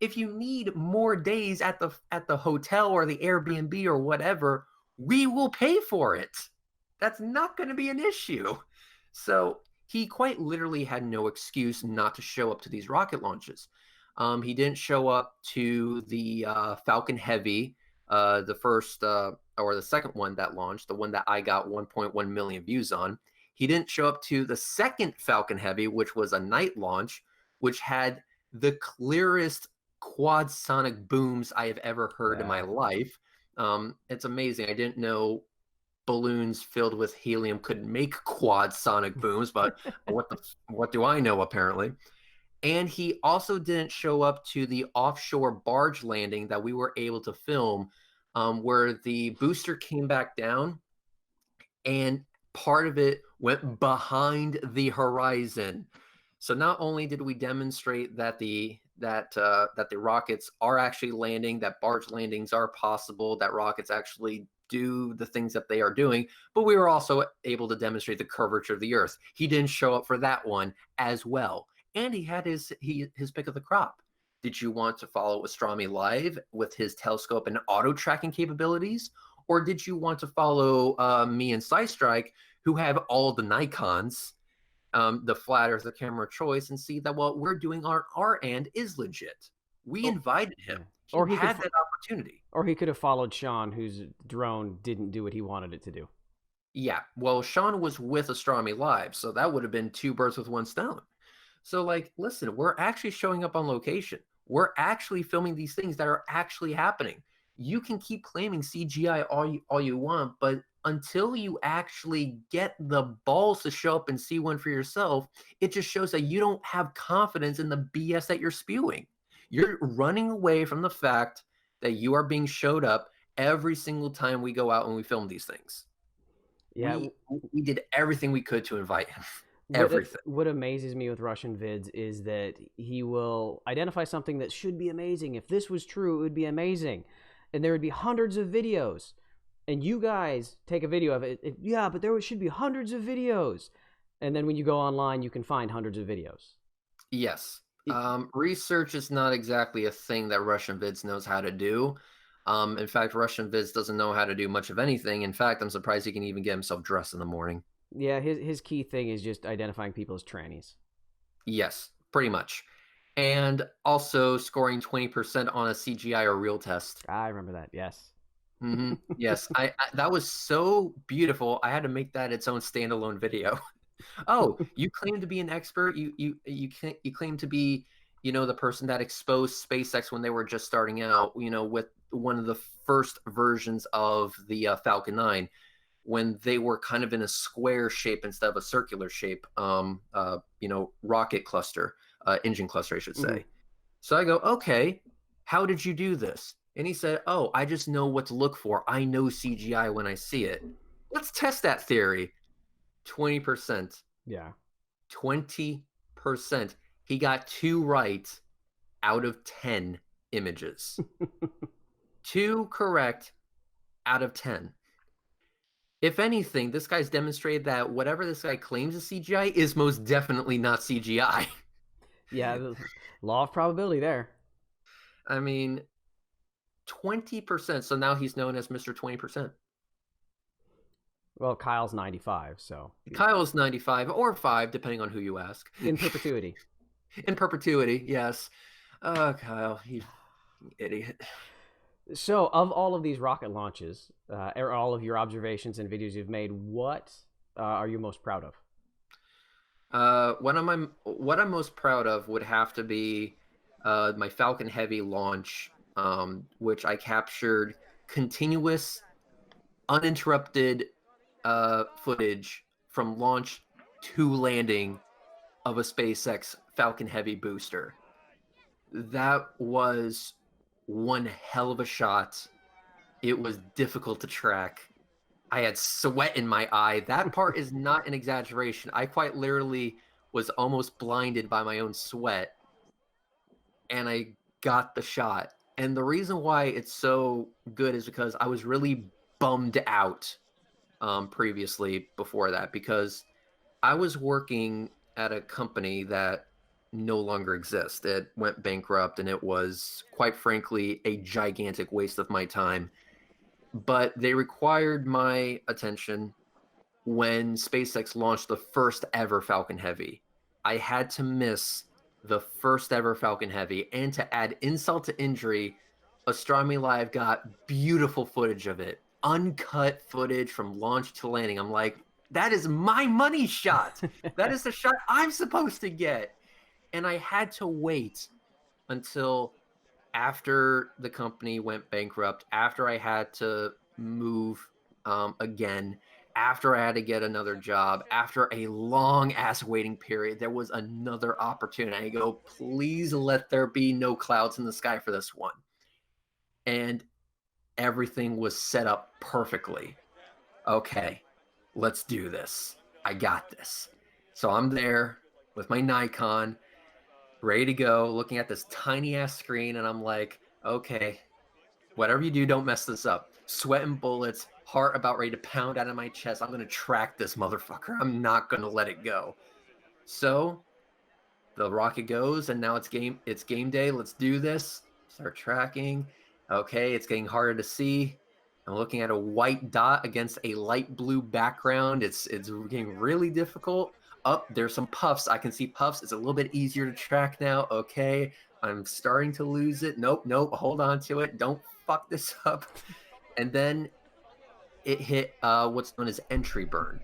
if you need more days at the hotel or the Airbnb or whatever, we will pay for it. That's not going to be an issue. So he quite literally had no excuse not to show up to these rocket launches. He didn't show up to the Falcon Heavy, the first or the second one that launched, the one that I got 1.1 million views on. He didn't show up to the second Falcon Heavy, which was a night launch, which had the clearest quad sonic booms I have ever heard in my life. It's amazing. I didn't know balloons filled with helium could make quad sonic booms, but what do I know, apparently. And he also didn't show up to the offshore barge landing that we were able to film, where the booster came back down and part of it went behind the horizon. So not only did we demonstrate that the rockets are actually landing, that barge landings are possible, that rockets actually do the things that they are doing, but we were also able to demonstrate the curvature of the Earth. He didn't show up for that one as well. And he had his pick of the crop. Did you want to follow Astronomy Live with his telescope and auto tracking capabilities? Or did you want to follow me and SciStrike, who have all the Nikons, the flat Earth, the camera choice, and see that what we're doing on our end is legit? We invited him. He had that opportunity. Or he could have followed Sean, whose drone didn't do what he wanted it to do. Yeah, well, Sean was with Astronomy Live, so that would have been 2 birds with 1 stone. So, like, listen, we're actually showing up on location. We're actually filming these things that are actually happening. You can keep claiming CGI all you want, but until you actually get the balls to show up and see one for yourself, it just shows that you don't have confidence in the BS that you're spewing. You're running away from the fact that you are being showed up every single time we go out and we film these things. Yeah, we did everything we could to invite him. Everything. What amazes me with Russian vids is that he will identify something that should be amazing. If this was true, it would be amazing. And there would be hundreds of videos. And you guys take a video of it. Yeah, but there should be hundreds of videos. And then when you go online, you can find hundreds of videos. Yes. Research is not exactly a thing that Russian Vids knows how to do. In fact, Russian Vids doesn't know how to do much of anything. In fact, I'm surprised he can even get himself dressed in the morning. Yeah, his key thing is just identifying people as trannies. Yes, pretty much. And also scoring 20% on a CGI or real test. I remember that, yes. Mm-hmm. Yes, I that was so beautiful. I had to make that its own standalone video. Oh, you claim to be an expert. You claim to be, the person that exposed SpaceX when they were just starting out. With one of the first versions of the Falcon 9, when they were kind of in a square shape instead of a circular shape. Rocket cluster, engine cluster, I should say. Mhm. So I go, okay, how did you do this? And he said, oh, I just know what to look for. I know CGI when I see it. Let's test that theory. 20%. Yeah. 20%. He got 2 right out of 10 images. 2 correct out of 10. If anything, this guy's demonstrated that whatever this guy claims is CGI is most definitely not CGI. Yeah, the law of probability there. I mean, 20%. So now he's known as Mr. 20%. Well, Kyle's 95, so. Kyle's 95 or 5, depending on who you ask. In perpetuity. In perpetuity, yes. Kyle, you idiot. So, of all of these rocket launches, or all of your observations and videos you've made, what are you most proud of? What I'm most proud of would have to be my Falcon Heavy launch, which I captured continuous, uninterrupted footage from launch to landing of a SpaceX Falcon Heavy booster. That was one hell of a shot. It was difficult to track. I had sweat in my eye. That part is not an exaggeration. I quite literally was almost blinded by my own sweat. And I got the shot. And the reason why it's so good is because I was really bummed out previously before that, because I was working at a company that no longer exists. It went bankrupt, and it was, quite frankly, a gigantic waste of my time. But they required my attention when SpaceX launched the first ever Falcon Heavy. I had to miss the first ever Falcon Heavy, and to add insult to injury, Astronomy Live got beautiful footage of it. Uncut footage from launch to landing. I'm like, that is my money shot. That is the shot I'm supposed to get. And I had to wait until after the company went bankrupt, after I had to move again, after I had to get another job, after a long ass waiting period, there was another opportunity. I go, please let there be no clouds in the sky for this one. And everything was set up perfectly. Okay, let's do this. I got this. So I'm there with my Nikon, ready to go, looking at this tiny ass screen, and I'm like, okay, whatever you do, don't mess this up. Sweat and bullets, heart about ready to pound out of my chest. I'm going to track this motherfucker. I'm not going to let it go. So the rocket goes, and now it's game day. Let's do this. Start tracking. Okay, it's getting harder to see. I'm looking at a white dot against a light blue background. It's getting really difficult. There's some puffs. I can see puffs. It's a little bit easier to track now. Okay, I'm starting to lose it. Nope. Hold on to it. Don't fuck this up. And then it hit what's known as entry burn.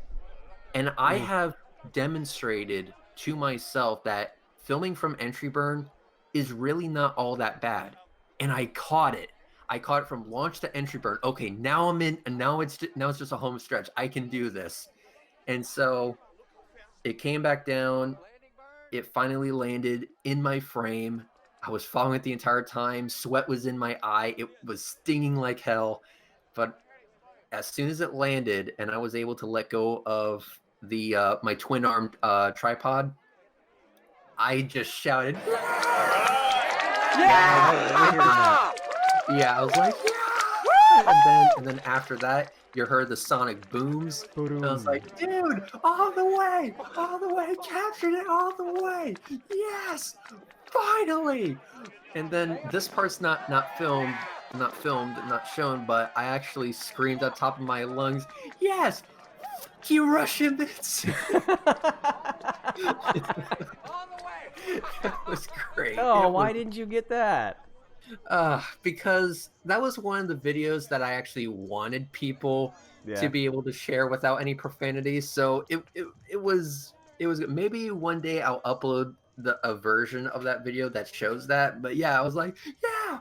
And I have demonstrated to myself that filming from entry burn is really not all that bad. And I caught it. I caught it from launch to entry burn. Okay, now I'm in, and now it's just a home stretch. I can do this. And so it came back down. It finally landed in my frame. I was following it the entire time. Sweat was in my eye. It was stinging like hell. But as soon as it landed and I was able to let go of the my twin-armed tripod, I just shouted, yeah! Yeah, I was like, yeah! And then after that, you heard the sonic booms. And I was Boom. like, dude, all the way, captured it all the way. Yes, finally. And then this part's not filmed, not shown, but I actually screamed at the top of my lungs, yes, you Russian bits. That was great. Oh, why didn't you get that? Because that was one of the videos that I actually wanted people to be able to share without any profanity. So it was maybe one day I'll upload a version of that video that shows that. But yeah, I was like, yeah,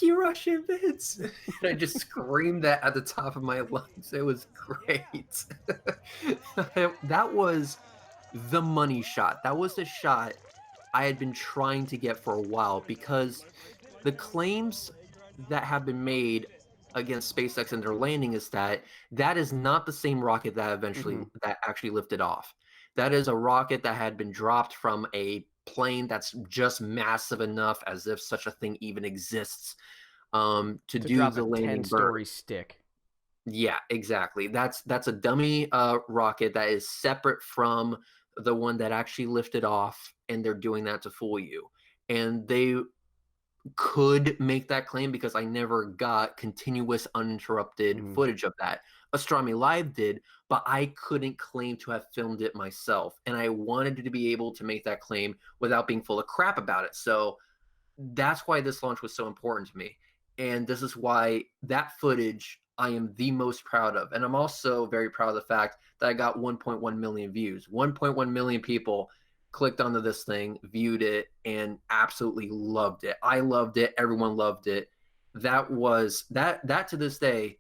you Russian bits. And I just screamed that at the top of my lungs. It was great. That was the money shot. That was the shot I had been trying to get for a while, because the claims that have been made against SpaceX and their landing is that that is not the same rocket that that actually lifted off. That is a rocket that had been dropped from a plane that's just massive enough, as if such a thing even exists, to do drop the a landing 10-story stick. Yeah, exactly. That's a dummy rocket that is separate from the one that actually lifted off, and they're doing that to fool you. And they could make that claim because I never got continuous uninterrupted footage of that. Astronomy Live did, but I couldn't claim to have filmed it myself. And I wanted to be able to make that claim without being full of crap about it. So that's why this launch was so important to me. And this is why that footage I am the most proud of. And I'm also very proud of the fact that I got 1.1 million views. 1.1 million people clicked onto this thing, viewed it, and absolutely loved it. I loved it. Everyone loved it. That was that to this day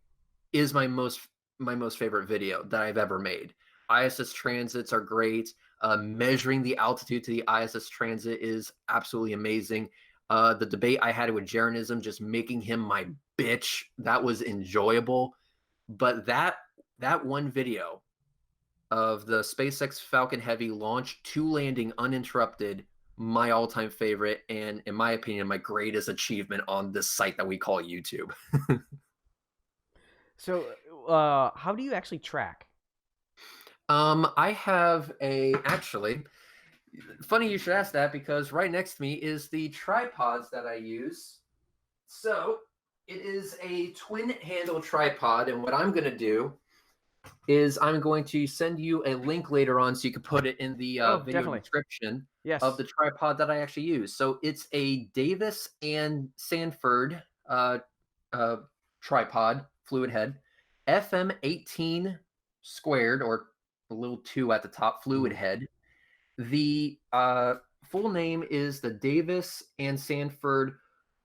is my most favorite video that I've ever made. ISS transits are great. Measuring the altitude to the ISS transit is absolutely amazing. The debate I had with Jeranism, just making him my bitch, that was enjoyable. But that one video of the SpaceX Falcon Heavy launch to landing uninterrupted, my all-time favorite, and in my opinion, my greatest achievement on this site that we call YouTube. So, how do you actually track? I have actually, funny you should ask that, because right next to me is the tripods that I use. So it is a twin handle tripod, and what I'm going to do is I'm going to send you a link later on so you can put it in the video description of the tripod that I actually use. So it's a Davis and Sanford tripod, fluid head, FM 18 squared, or a little 2 at the top, fluid head. The full name is the Davis and Sanford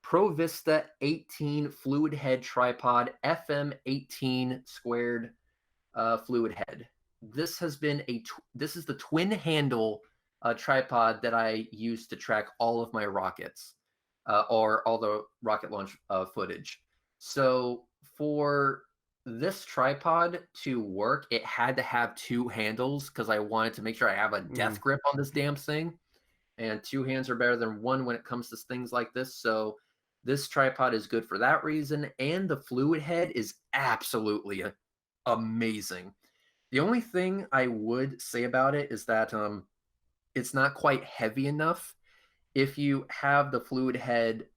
Pro Vista 18 fluid head tripod, FM 18 squared fluid head. This has been this is the twin handle tripod that I use to track all of my rockets, or all the rocket launch footage. So for this tripod to work, it had to have 2 handles, because I wanted to make sure I have a death grip on this damn thing. And 2 hands are better than 1 when it comes to things like this. So this tripod is good for that reason. And the fluid head is absolutely amazing. The only thing I would say about it is that it's not quite heavy enough. If you have the fluid head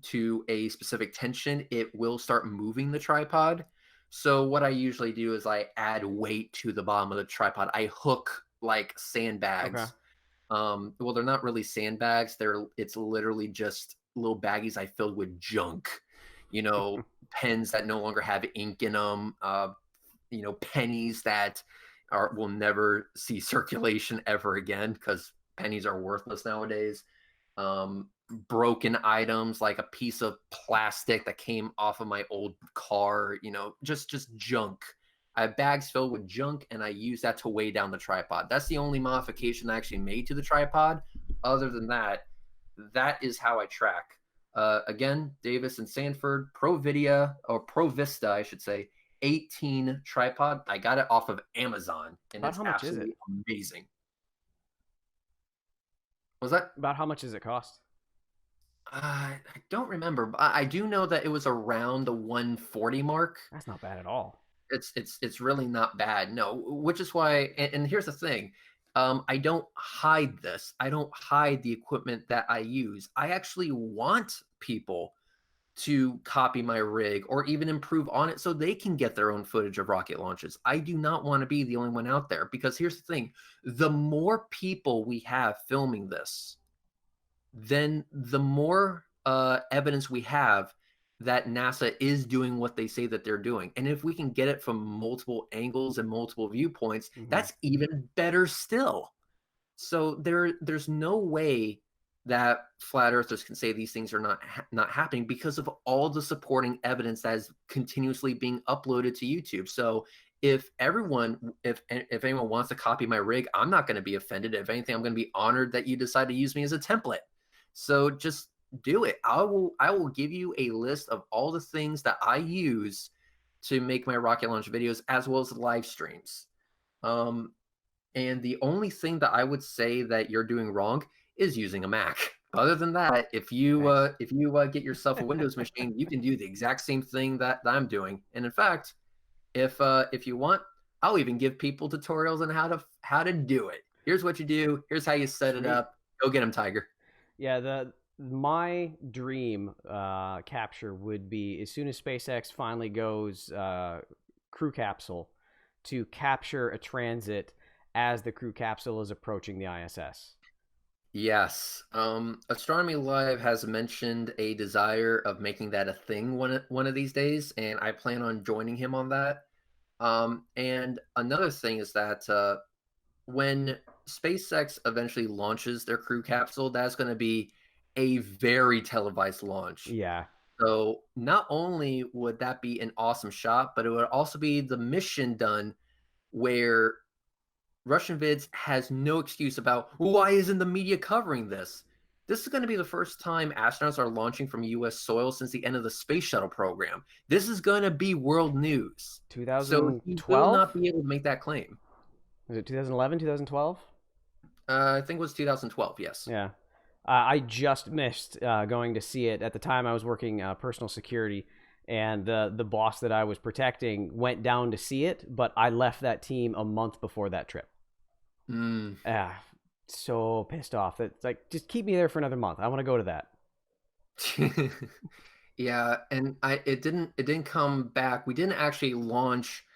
to a specific tension, it will start moving the tripod. So what I usually do is I add weight to the bottom of the tripod. I hook like sandbags. Well, they're not really sandbags. It's literally just little baggies I filled with junk. Pens that no longer have ink in them. Pennies that will never see circulation ever again, because pennies are worthless nowadays. Broken items like a piece of plastic that came off of my old car, just junk. I have bags filled with junk, and I use that to weigh down the tripod. That's the only modification I actually made to the tripod. Other than that, that is how I track. Again, Davis and Sanford Pro Vista, I should say, 18 tripod. I got it off of Amazon, and it's absolutely amazing. Was that about how much does it cost? I don't remember, but I do know that it was around the 140 mark. That's not bad at all. It's really not bad. No, which is why. And here's the thing. I don't hide this. I don't hide the equipment that I use. I actually want people to copy my rig or even improve on it so they can get their own footage of rocket launches. I do not want to be the only one out there, because here's the thing. The more people we have filming this, then the more evidence we have that NASA is doing what they say that they're doing. And if we can get it from multiple angles and multiple viewpoints, that's even better still. So there's no way that flat earthers can say these things are not happening, because of all the supporting evidence that is continuously being uploaded to YouTube. So if anyone wants to copy my rig, I'm not going to be offended. If anything, I'm going to be honored that you decide to use me as a template. So just do it. I will give you a list of all the things that I use to make my rocket launch videos, as well as live streams. And the only thing that I would say that you're doing wrong is using a Mac. Other than that, if you get yourself a Windows machine, you can do the exact same thing that I'm doing. And in fact, if you want, I'll even give people tutorials on how to do it. Here's what you do. Here's how you set it up. Go get them, Tiger. Yeah, my dream capture would be, as soon as SpaceX finally goes crew capsule, to capture a transit as the crew capsule is approaching the ISS. Yes. Astronomy Live has mentioned a desire of making that a thing one of these days, and I plan on joining him on that. And another thing is that when SpaceX eventually launches their crew capsule, that's going to be a very televised launch. Yeah. So not only would that be an awesome shot, but it would also be the mission done where Russian Vids has no excuse about why isn't the media covering this. This is going to be the first time astronauts are launching from U.S. soil since the end of the space shuttle program. This is going to be world news. 2012? So he will not be able to make that claim. Was it 2011, 2012? I think it was 2012, yes. Yeah. I just missed going to see it. At the time, I was working personal security, and the boss that I was protecting went down to see it, but I left that team a month before that trip. So pissed off. It's like, just keep me there for another month. I want to go to that. Yeah, and it didn't come back. We didn't actually launch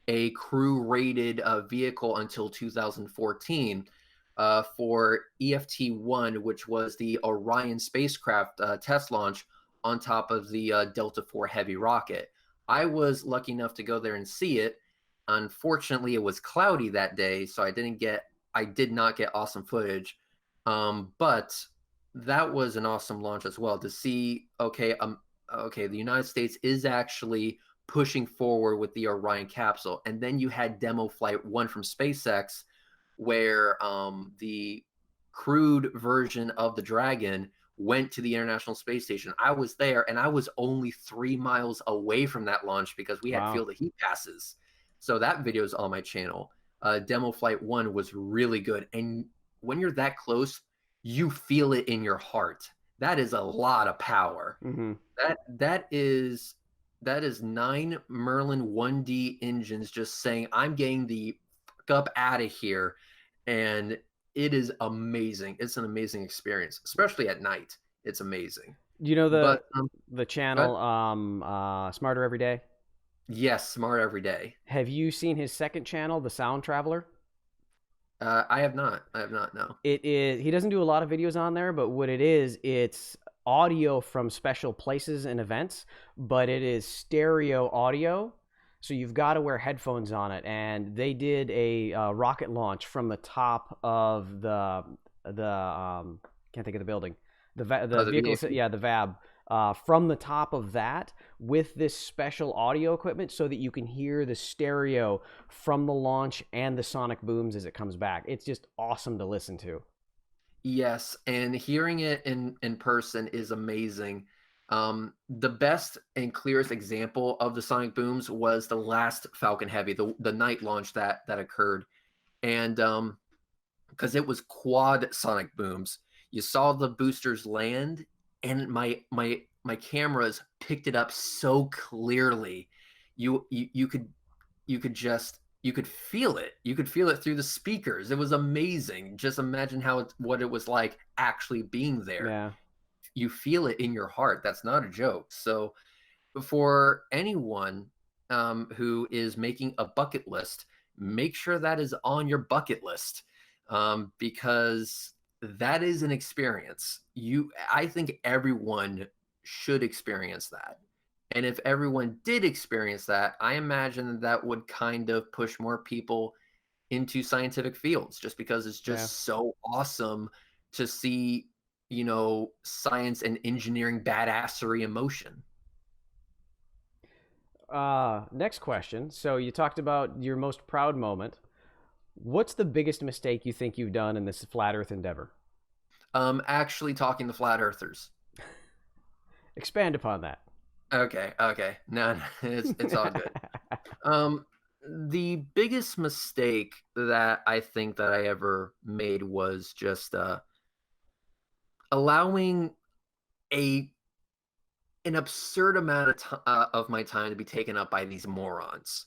a crew rated vehicle until 2014 for EFT-1, which was the Orion spacecraft test launch on top of the Delta IV Heavy rocket. I was lucky enough to go there and see it. Unfortunately, it was cloudy that day, so I did not get awesome footage. But that was an awesome launch as well, to see, okay, the United States is actually pushing forward with the Orion capsule. And then you had Demo Flight 1 from SpaceX, where the crewed version of the Dragon went to the International Space Station. I was there, and I was only 3 miles away from that launch because we had field of heat passes. So that video is on my channel. Demo Flight 1 was really good. And when you're that close, you feel it in your heart. That is a lot of power. That is 9 Merlin 1D engines just saying, I'm getting the fuck up out of here. And it is amazing. It's an amazing experience, especially at night. It's amazing. Do you know the channel Smarter Every Day? Yes, Smart Every Day. Have you seen his second channel, The Sound Traveler? I have not. No. It is. He doesn't do a lot of videos on there, but what it is, it's audio from special places and events, but it is stereo audio. So you've got to wear headphones on it. And they did a rocket launch from the top of the can't think of the building, the vehicle, yeah, the VAB. From the top of that with this special audio equipment so that you can hear the stereo from the launch and the sonic booms as it comes back. It's just awesome to listen to. Yes, and hearing it in person is amazing. The best and clearest example of the sonic booms was the last Falcon Heavy, the night launch that occurred. And because it was quad sonic booms. You saw the boosters land, and my cameras picked it up so clearly. You could just you could feel it. You could feel it through the speakers. It was amazing. Just imagine what it was like actually being there. Yeah. You feel it in your heart. That's not a joke. So for anyone who is making a bucket list, make sure that is on your bucket list, because that is an experience. I think everyone should experience that. And if everyone did experience that, I imagine that would kind of push more people into scientific fields, just because it's Yeah. just so awesome to see, science and engineering badassery in motion. Next question. So you talked about your most proud moment. What's the biggest mistake you think you've done in this flat Earth endeavor? Actually talking to flat earthers. Expand upon that. Okay. No, it's all good. The biggest mistake that I think that I ever made was just allowing a an absurd amount of my time to be taken up by these morons.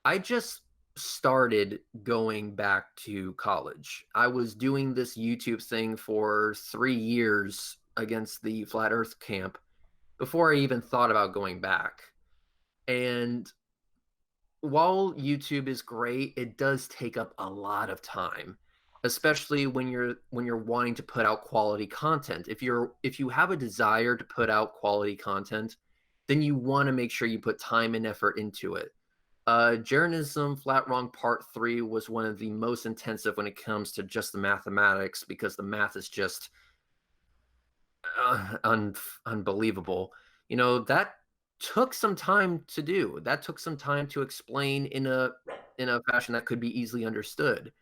I just started going back to college. I was doing this YouTube thing for 3 years against the Flat Earth camp before I even thought about going back. And while YouTube is great, it does take up a lot of time, especially when you're wanting to put out quality content. If you have a desire to put out quality content, then you want to make sure you put time and effort into it. Jeranism Flat Wrong Part 3 was one of the most intensive when it comes to just the mathematics, because the math is just unbelievable. That took some time to do. That took some time to explain in a fashion that could be easily understood.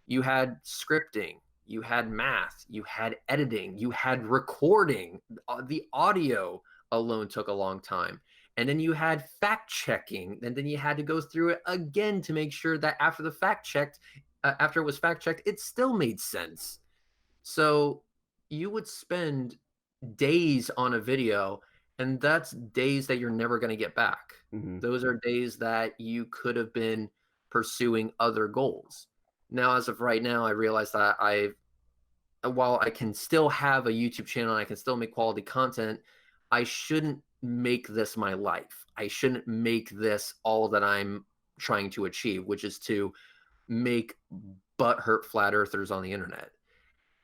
You had scripting, you had math, you had editing, you had recording. The audio alone took a long time. And then you had fact checking, and then you had to go through it again to make sure that after it was fact checked, it still made sense. So you would spend days on a video, and that's days that you're never going to get back. Mm-hmm. Those are days that you could have been pursuing other goals. Now, as of right now, I realize that while I can still have a YouTube channel and I can still make quality content, I shouldn't make this my life. I shouldn't make this all that I'm trying to achieve, which is to make butthurt flat earthers on the internet.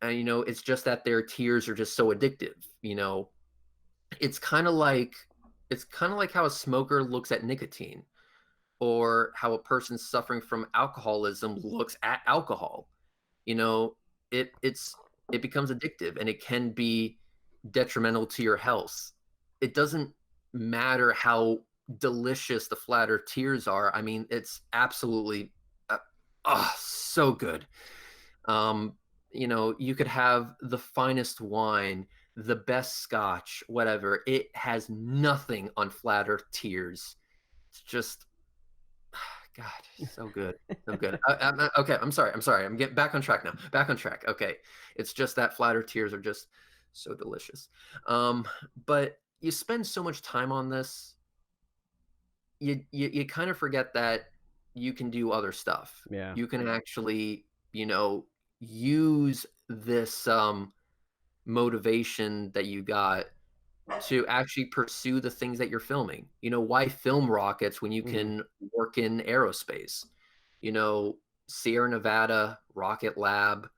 And it's just that their tears are just so addictive. It's kind of like how a smoker looks at nicotine, or how a person suffering from alcoholism looks at alcohol. It becomes addictive, and it can be detrimental to your health. It doesn't matter how delicious the flat earth tears are. I mean, it's absolutely so good. You could have the finest wine, the best scotch, whatever. It has nothing on flat earth tears. It's just, God, so good. So good. Okay, I'm sorry. I'm getting back on track now. Back on track. Okay. It's just that flat earth tears are just so delicious. But you spend so much time on this, you kind of forget that you can do other stuff. Yeah. You can actually, use this motivation that you got to actually pursue the things that you're filming. Why film rockets when you can work in aerospace? Sierra Nevada, Rocket Lab,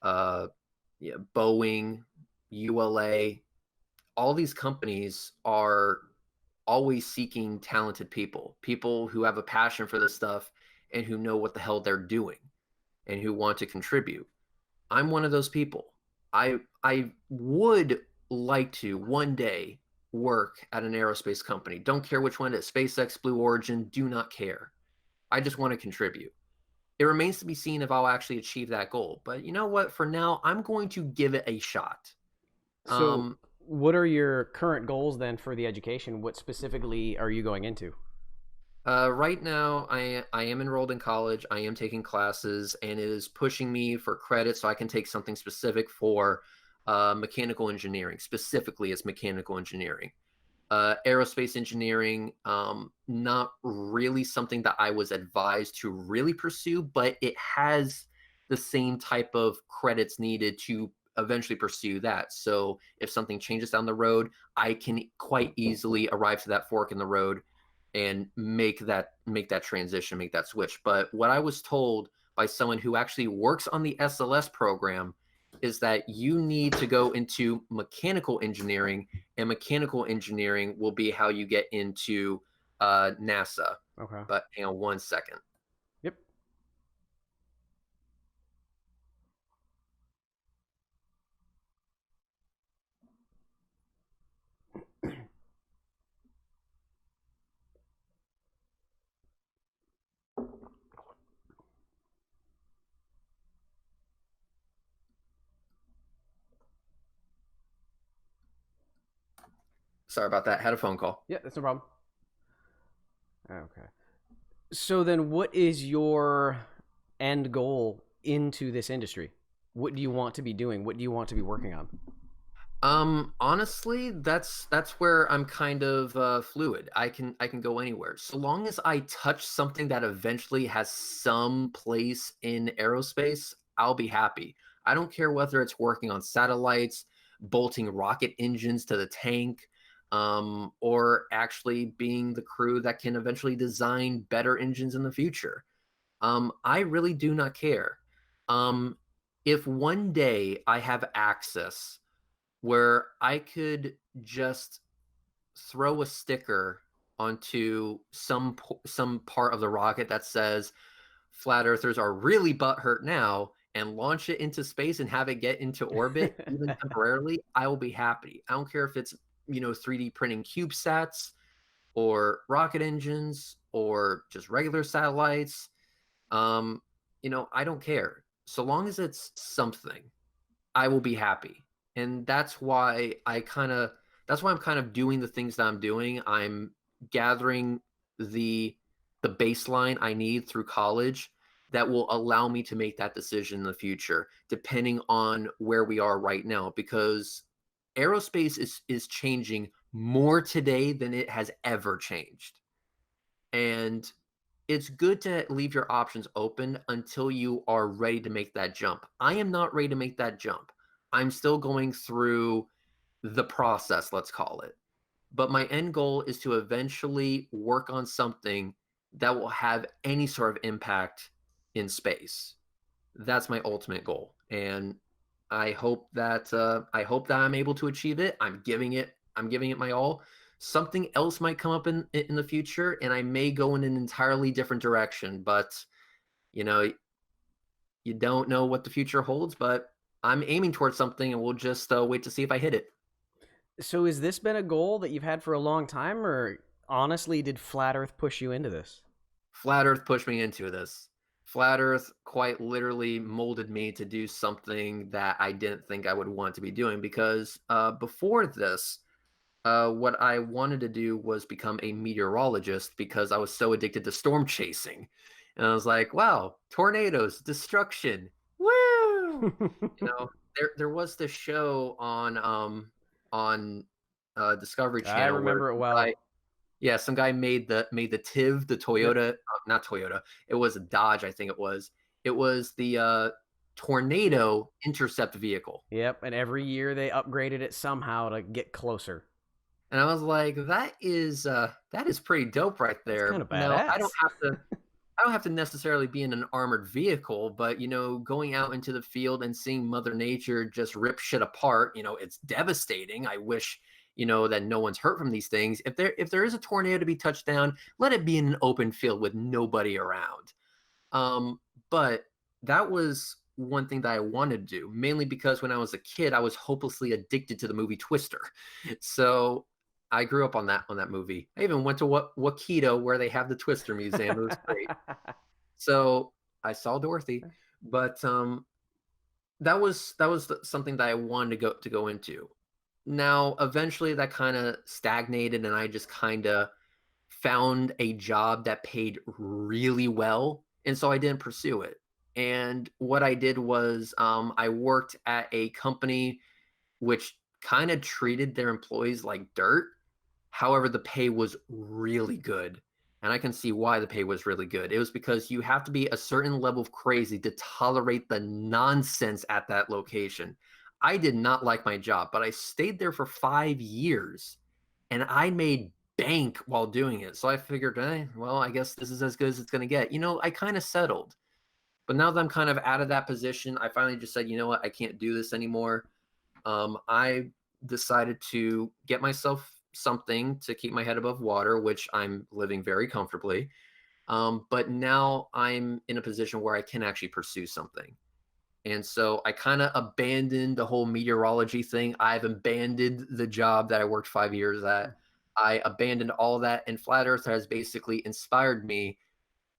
Boeing, ULA, all these companies are always seeking talented people who have a passion for this stuff and who know what the hell they're doing and who want to contribute. I'm one of those people. I would like to one day work at an aerospace company. Don't care which one it is, SpaceX, Blue Origin, do not care. I just want to contribute. It remains to be seen if I'll actually achieve that goal. But you know what? For now, I'm going to give it a shot. So, what are your current goals then for the education? What specifically are you going into? Right now, I am enrolled in college. I am taking classes, and it is pushing me for credit so I can take something specific for mechanical engineering. Specifically, it's mechanical engineering. Aerospace engineering, not really something that I was advised to really pursue, but it has the same type of credits needed to eventually pursue that. So if something changes down the road, I can quite easily arrive to that fork in the road and make that transition, make that switch. But what I was told by someone who actually works on the SLS program is that you need to go into mechanical engineering, and mechanical engineering will be how you get into NASA. Okay. But hang on one second. Yep. Sorry about that. Had a phone call. Yeah, that's no problem. Okay. So then what is your end goal into this industry? What do you want to be doing? What do you want to be working on? Honestly, that's where I'm kind of fluid. I can go anywhere. So long as I touch something that eventually has some place in aerospace, I'll be happy. I don't care whether it's working on satellites, bolting rocket engines to the tank, or actually being the crew that can eventually design better engines in the future. I really do not care. Um, if one day I have access where I could just throw a sticker onto some part of the rocket that says flat earthers are really butthurt now, and launch it into space and have it get into orbit even temporarily, I will be happy. I don't care if it's 3D printing CubeSats or rocket engines or just regular satellites. I don't care. So long as it's something, I will be happy. And that's why I'm kind of doing the things that I'm doing. I'm gathering the baseline I need through college that will allow me to make that decision in the future, depending on where we are right now, because aerospace is changing more today than it has ever changed. And it's good to leave your options open until you are ready to make that jump. I am not ready to make that jump. I'm still going through the process, let's call it. But my end goal is to eventually work on something that will have any sort of impact in space. That's my ultimate goal. And I hope that I'm able to achieve it. I'm giving it my all. Something else might come up in the future, and I may go in an entirely different direction. But you know, you don't know what the future holds. But I'm aiming towards something, and we'll just wait to see if I hit it. So has this been a goal that you've had for a long time, or honestly, did Flat Earth push you into this? Flat Earth pushed me into this. Flat Earth quite literally molded me to do something that I didn't think I would want to be doing, because before this, what I wanted to do was become a meteorologist because I was so addicted to storm chasing. And I was like, wow, tornadoes, destruction, woo! There was this show on Discovery I Channel where remember it well. some guy made the TIV, the Toyota, Yep. not Toyota. It was a Dodge, I think it was. It was the Tornado intercept vehicle. Yep, and every year they upgraded it somehow to get closer. And I was like, that is pretty dope right That's kind there. of No, badass. I don't have to necessarily be in an armored vehicle, but going out into the field and seeing Mother Nature just rip shit apart, it's devastating. I wish, that no one's hurt from these things. If there is a tornado to be touched down, let it be in an open field with nobody around. But that was one thing that I wanted to do, mainly because when I was a kid, I was hopelessly addicted to the movie Twister. So I grew up on that movie. I even went to Waukito, where they have the Twister Museum. It was great. So I saw Dorothy, but that was something that I wanted to go into. Now, eventually, that kind of stagnated, and I just kind of found a job that paid really well, and so I didn't pursue it. And what I did was I worked at a company which kind of treated their employees like dirt. However, the pay was really good. And I can see why the pay was really good. It was because you have to be a certain level of crazy to tolerate the nonsense at that location. I did not like my job, but I stayed there for 5 years and I made bank while doing it. So I figured, well, I guess this is as good as it's going to get. I kind of settled. But now that I'm kind of out of that position, I finally just said, you know what? I can't do this anymore. I decided to get myself something to keep my head above water, which I'm living very comfortably. But now I'm in a position where I can actually pursue something. And so I kind of abandoned the whole meteorology thing. I've abandoned the job that I worked 5 years at. I abandoned all of that. And Flat Earth has basically inspired me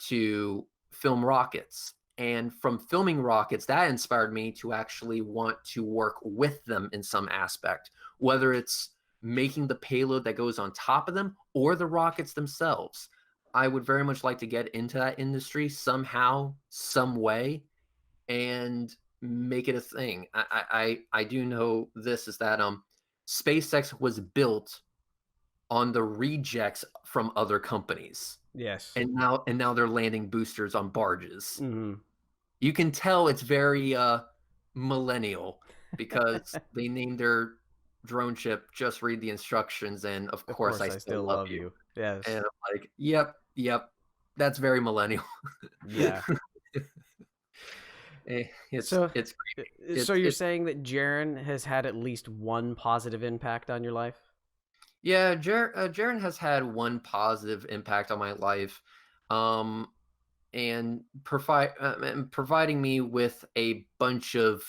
to film rockets. And from filming rockets, that inspired me to actually want to work with them in some aspect, whether it's making the payload that goes on top of them or the rockets themselves. I would very much like to get into that industry somehow, some way, and make it a thing. I do know this is that SpaceX was built on the rejects from other companies. Yes. And now they're landing boosters on barges. Mm-hmm. You can tell it's very millennial because they named their drone ship Just Read the Instructions, and of course I still love you. Yes. And I'm like, yep, that's very millennial. Yeah. So you're saying that Jaren has had at least one positive impact on your life? Yeah, Jaren has had one positive impact on my life, and providing me with a bunch of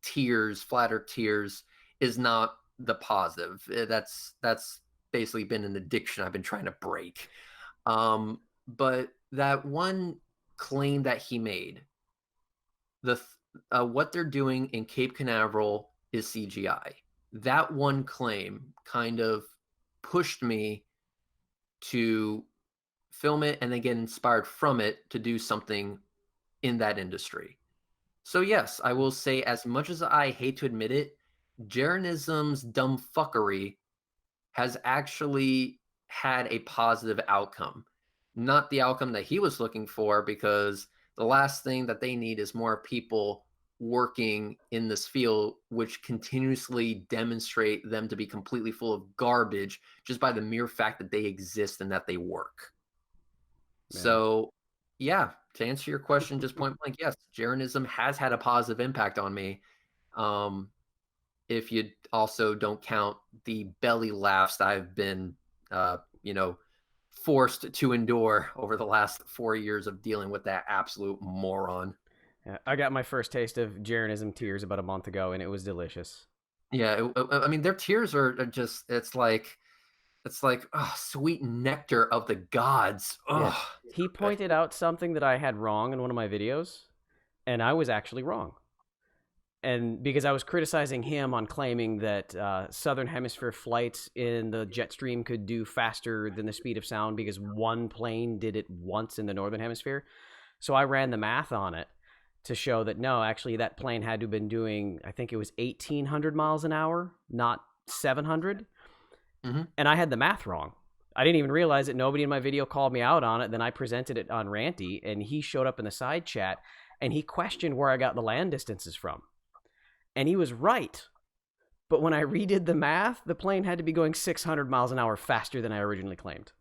flat earth tears is not the positive. That's basically been an addiction I've been trying to break. But that one claim that he made, what they're doing in Cape Canaveral is CGI. That one claim kind of pushed me to film it and then get inspired from it to do something in that industry. So yes, I will say, as much as I hate to admit it, Jeranism's dumb fuckery has actually had a positive outcome. Not the outcome that he was looking for, because the last thing that they need is more people working in this field, which continuously demonstrate them to be completely full of garbage just by the mere fact that they exist and that they work. Yeah. So, yeah, to answer your question, just point blank, yes, Jeranism has had a positive impact on me. If you also don't count the belly laughs that I've been, forced to endure over the last 4 years of dealing with that absolute moron. Yeah, I got my first taste of Jeranism tears about a month ago, and it was delicious. Yeah, I mean, their tears are just, it's like sweet nectar of the gods. Yeah. He pointed out something that I had wrong in one of my videos, and I was actually wrong. And because I was criticizing him on claiming that Southern Hemisphere flights in the jet stream could do faster than the speed of sound because one plane did it once in the Northern Hemisphere. So I ran the math on it to show that, no, actually that plane had to have been doing, I think it was 1,800 miles an hour, not 700. Mm-hmm. And I had the math wrong. I didn't even realize it. Nobody in my video called me out on it. Then I presented it on Ranty, and he showed up in the side chat, and he questioned where I got the land distances from. And he was right. But when I redid the math, the plane had to be going 600 miles an hour faster than I originally claimed.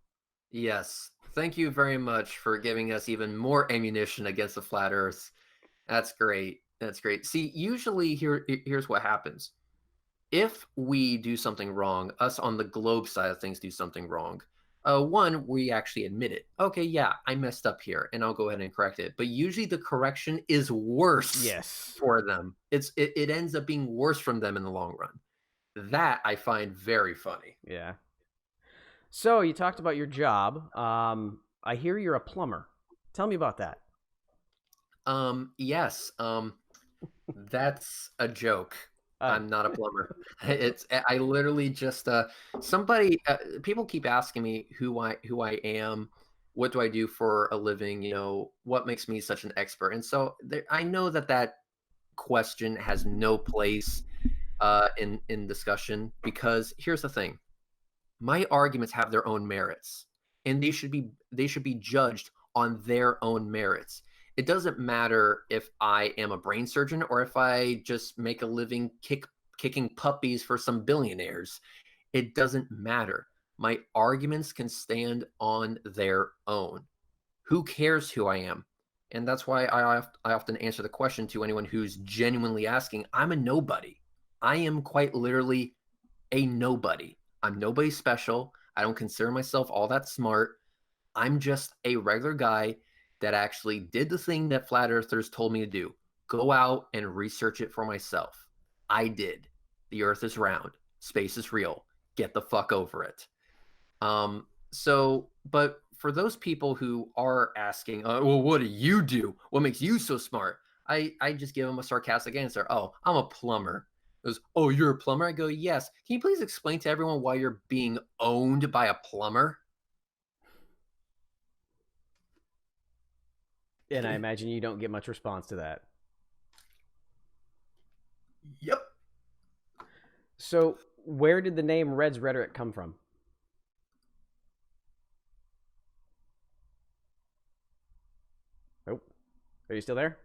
Yes. Thank you very much for giving us even more ammunition against the flat Earth. That's great. That's great. See, usually here's what happens. If we do something wrong, us on the globe side of things do something wrong. One, we actually admit it. Okay, yeah, I messed up here, and I'll go ahead and correct it. But usually the correction is worse for them. It ends up being worse from them in the long run. That I find very funny. Yeah. So you talked about your job. I hear you're a plumber. Tell me about that. Yes. That's a joke. I'm not a plumber. I literally just people keep asking me who I am, what do I do for a living, what makes me such an expert. And so I know that question has no place in discussion, because here's the thing. My arguments have their own merits, and they should be judged on their own merits. It doesn't matter if I am a brain surgeon or if I just make a living kicking puppies for some billionaires. It doesn't matter. My arguments can stand on their own. Who cares who I am? And that's why I often answer the question to anyone who's genuinely asking. I'm a nobody. I am quite literally a nobody. I'm nobody special. I don't consider myself all that smart. I'm just a regular guy that actually did the thing that flat earthers told me to do. Go out and research it for myself. I did. The earth is round. Space is real. Get the fuck over it. But for those people who are asking, well, what do you do? What makes you so smart? I just give them a sarcastic answer. Oh, I'm a plumber. It goes, oh, you're a plumber? I go, yes. Can you please explain to everyone why you're being owned by a plumber? And I imagine you don't get much response to that. Yep. So where did the name Reds Rhetoric come from? Nope. Are you still there?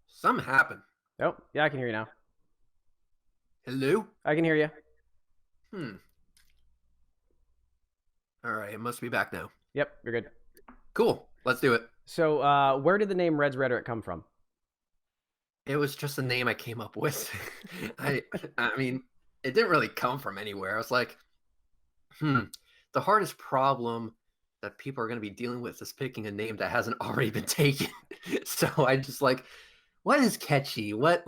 Something happened. Oh, yeah, I can hear you now. Hello? I can hear you. All right, it must be back now. Yep, you're good. Cool. Let's do it. So where did the name Reds Rhetoric come from? It was just a name I came up with. I mean, it didn't really come from anywhere. I was like, the hardest problem that people are going to be dealing with is picking a name that hasn't already been taken. So I just like, what is catchy? What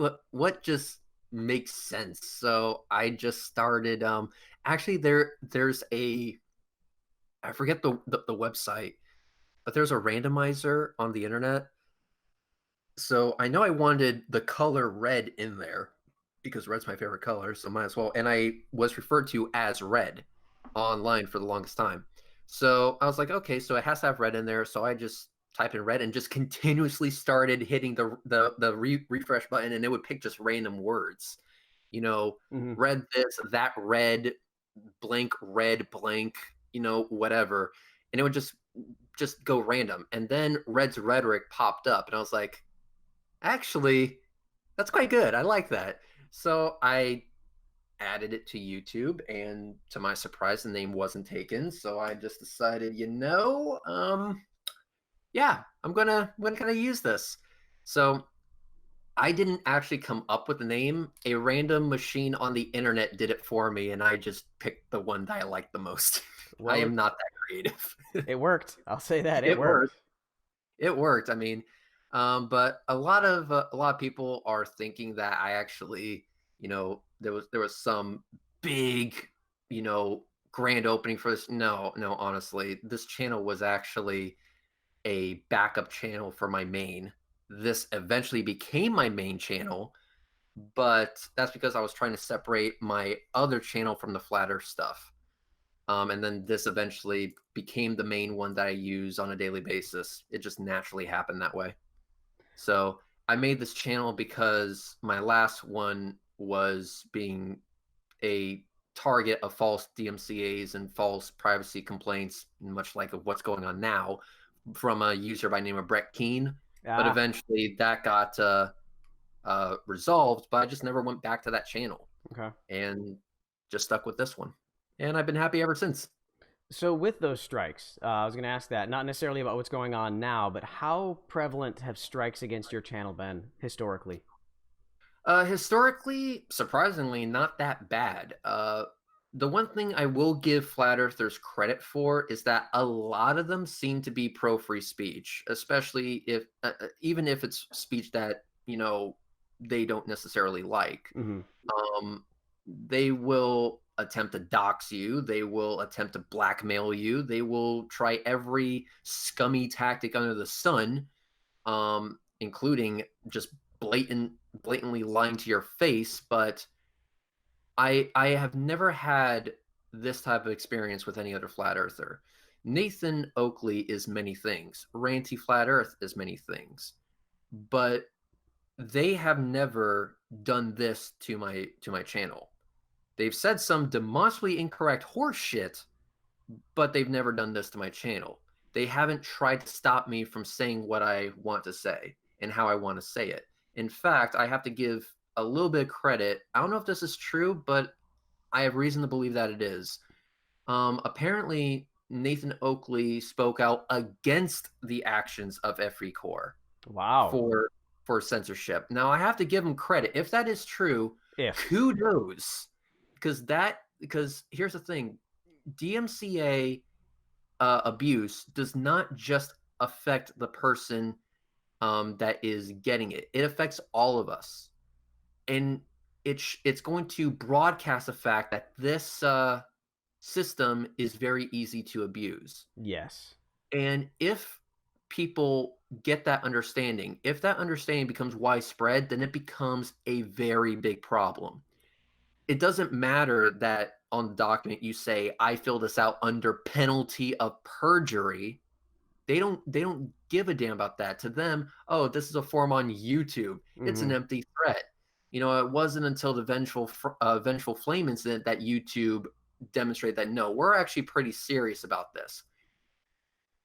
just makes sense? So I just started. Actually, there's a, I forget the website, but there's a randomizer on the internet. So I know I wanted the color red in there because red's my favorite color, so might as well. And I was referred to as Red online for the longest time. So I was like, okay, so it has to have red in there. So I just typed in red and just continuously started hitting the refresh button, and it would pick just random words. You know, red this, that red, blank, you know, whatever. And it would just go random. And then Red's Rhetoric popped up, and I was like, actually, that's quite good. I like that. So I added it to YouTube, and to my surprise, the name wasn't taken. So I just decided, yeah, I'm gonna use this. So I didn't actually come up with the name. A random machine on the internet did it for me, and I just picked the one that I liked the most. Well, I am not that creative. It worked. I'll say that it worked. It worked. I mean, but a lot of people are thinking that I actually, there was some big, grand opening for this. No, honestly, this channel was actually a backup channel for my main. This eventually became my main channel, but that's because I was trying to separate my other channel from the flat earth stuff. And then this eventually became the main one that I use on a daily basis. It just naturally happened that way. So I made this channel because my last one was being a target of false DMCAs and false privacy complaints, much like of what's going on now, from a user by the name of Brett Keene. But eventually that got resolved, but I just never went back to that channel. Okay. And just stuck with this one. And I've been happy ever since. So with those strikes, I was going to ask that, not necessarily about what's going on now, but how prevalent have strikes against your channel been historically? Historically, surprisingly, not that bad. The one thing I will give flat earthers credit for is that a lot of them seem to be pro free speech, especially if even if it's speech that they don't necessarily like. They will attempt to dox you. They will attempt to blackmail you. They will try every scummy tactic under the sun, including just blatantly lying to your face. But I have never had this type of experience with any other flat earther. Nathan Oakley is many things. Ranty Flat Earth is many things. But they have never done this to my channel. They've said some demonstrably incorrect horse shit, but they've never done this to my channel. They haven't tried to stop me from saying what I want to say and how I want to say it. In fact, I have to give a little bit of credit. I don't know if this is true, but I have reason to believe that it is. Apparently, Nathan Oakley spoke out against the actions of FE Core. Wow. For censorship. Now, I have to give him credit. If that is true, kudos. Because here's the thing. DMCA abuse does not just affect the person that is getting it. It affects all of us. And it's going to broadcast the fact that this system is very easy to abuse. Yes. And if people get that understanding, if that understanding becomes widespread, then it becomes a very big problem. It doesn't matter that on the document you say, I fill this out under penalty of perjury. They don't give a damn about that. To them, oh, this is a form on YouTube. It's an empty threat. You know, it wasn't until the vengeful flame incident that YouTube demonstrated that, no, we're actually pretty serious about this.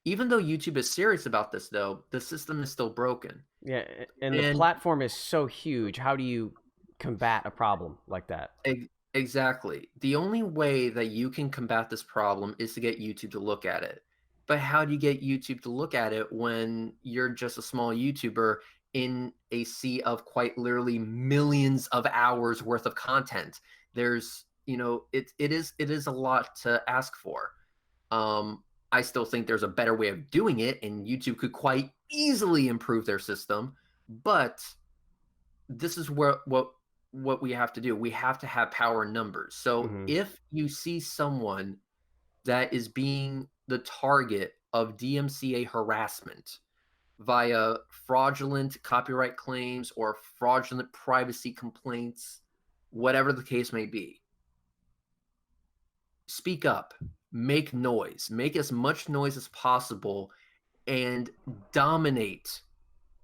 Even though YouTube is serious about this, though, the system is still broken. Yeah, and the platform is so huge. How do you combat a problem like that? Exactly. The only way that you can combat this problem is to get YouTube to look at it. But how do you get YouTube to look at it when you're just a small YouTuber in a sea of quite literally millions of hours worth of content? There's, you know, it is a lot to ask for. I still think there's a better way of doing it, and YouTube could quite easily improve their system. But this is what we have to do. We have to have power in numbers. So if you see someone that is being the target of DMCA harassment via fraudulent copyright claims or fraudulent privacy complaints, whatever the case may be, speak up, make noise, make as much noise as possible, and dominate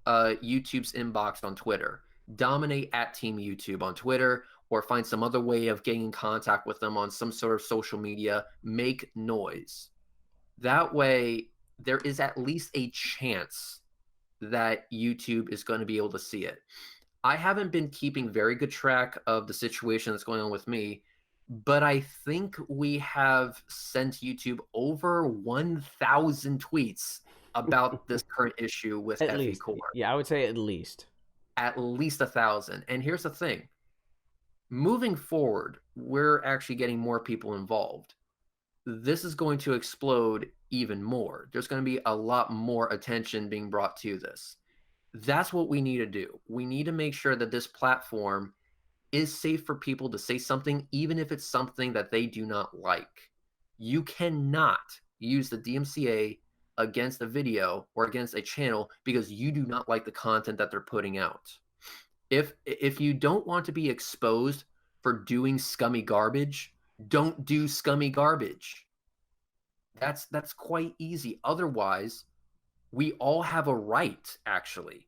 YouTube's inbox on Twitter. Dominate at Team YouTube on Twitter, or find some other way of getting in contact with them on some sort of social media. Make noise. That way, there is at least a chance that YouTube is going to be able to see it. I haven't been keeping very good track of the situation that's going on with me, but I think we have sent YouTube over 1,000 tweets about this current issue with FE Core. Yeah, I would say at least. At least 1,000. And here's the thing. Moving forward, we're actually getting more people involved. This is going to explode even more. There's going to be a lot more attention being brought to this. That's what we need to do. We need to make sure that this platform is safe for people to say something, even if it's something that they do not like. You cannot use the DMCA against a video or against a channel because you do not like the content that they're putting out. If you don't want to be exposed for doing scummy garbage, don't do scummy garbage. That's quite easy. Otherwise, we all have a right, actually,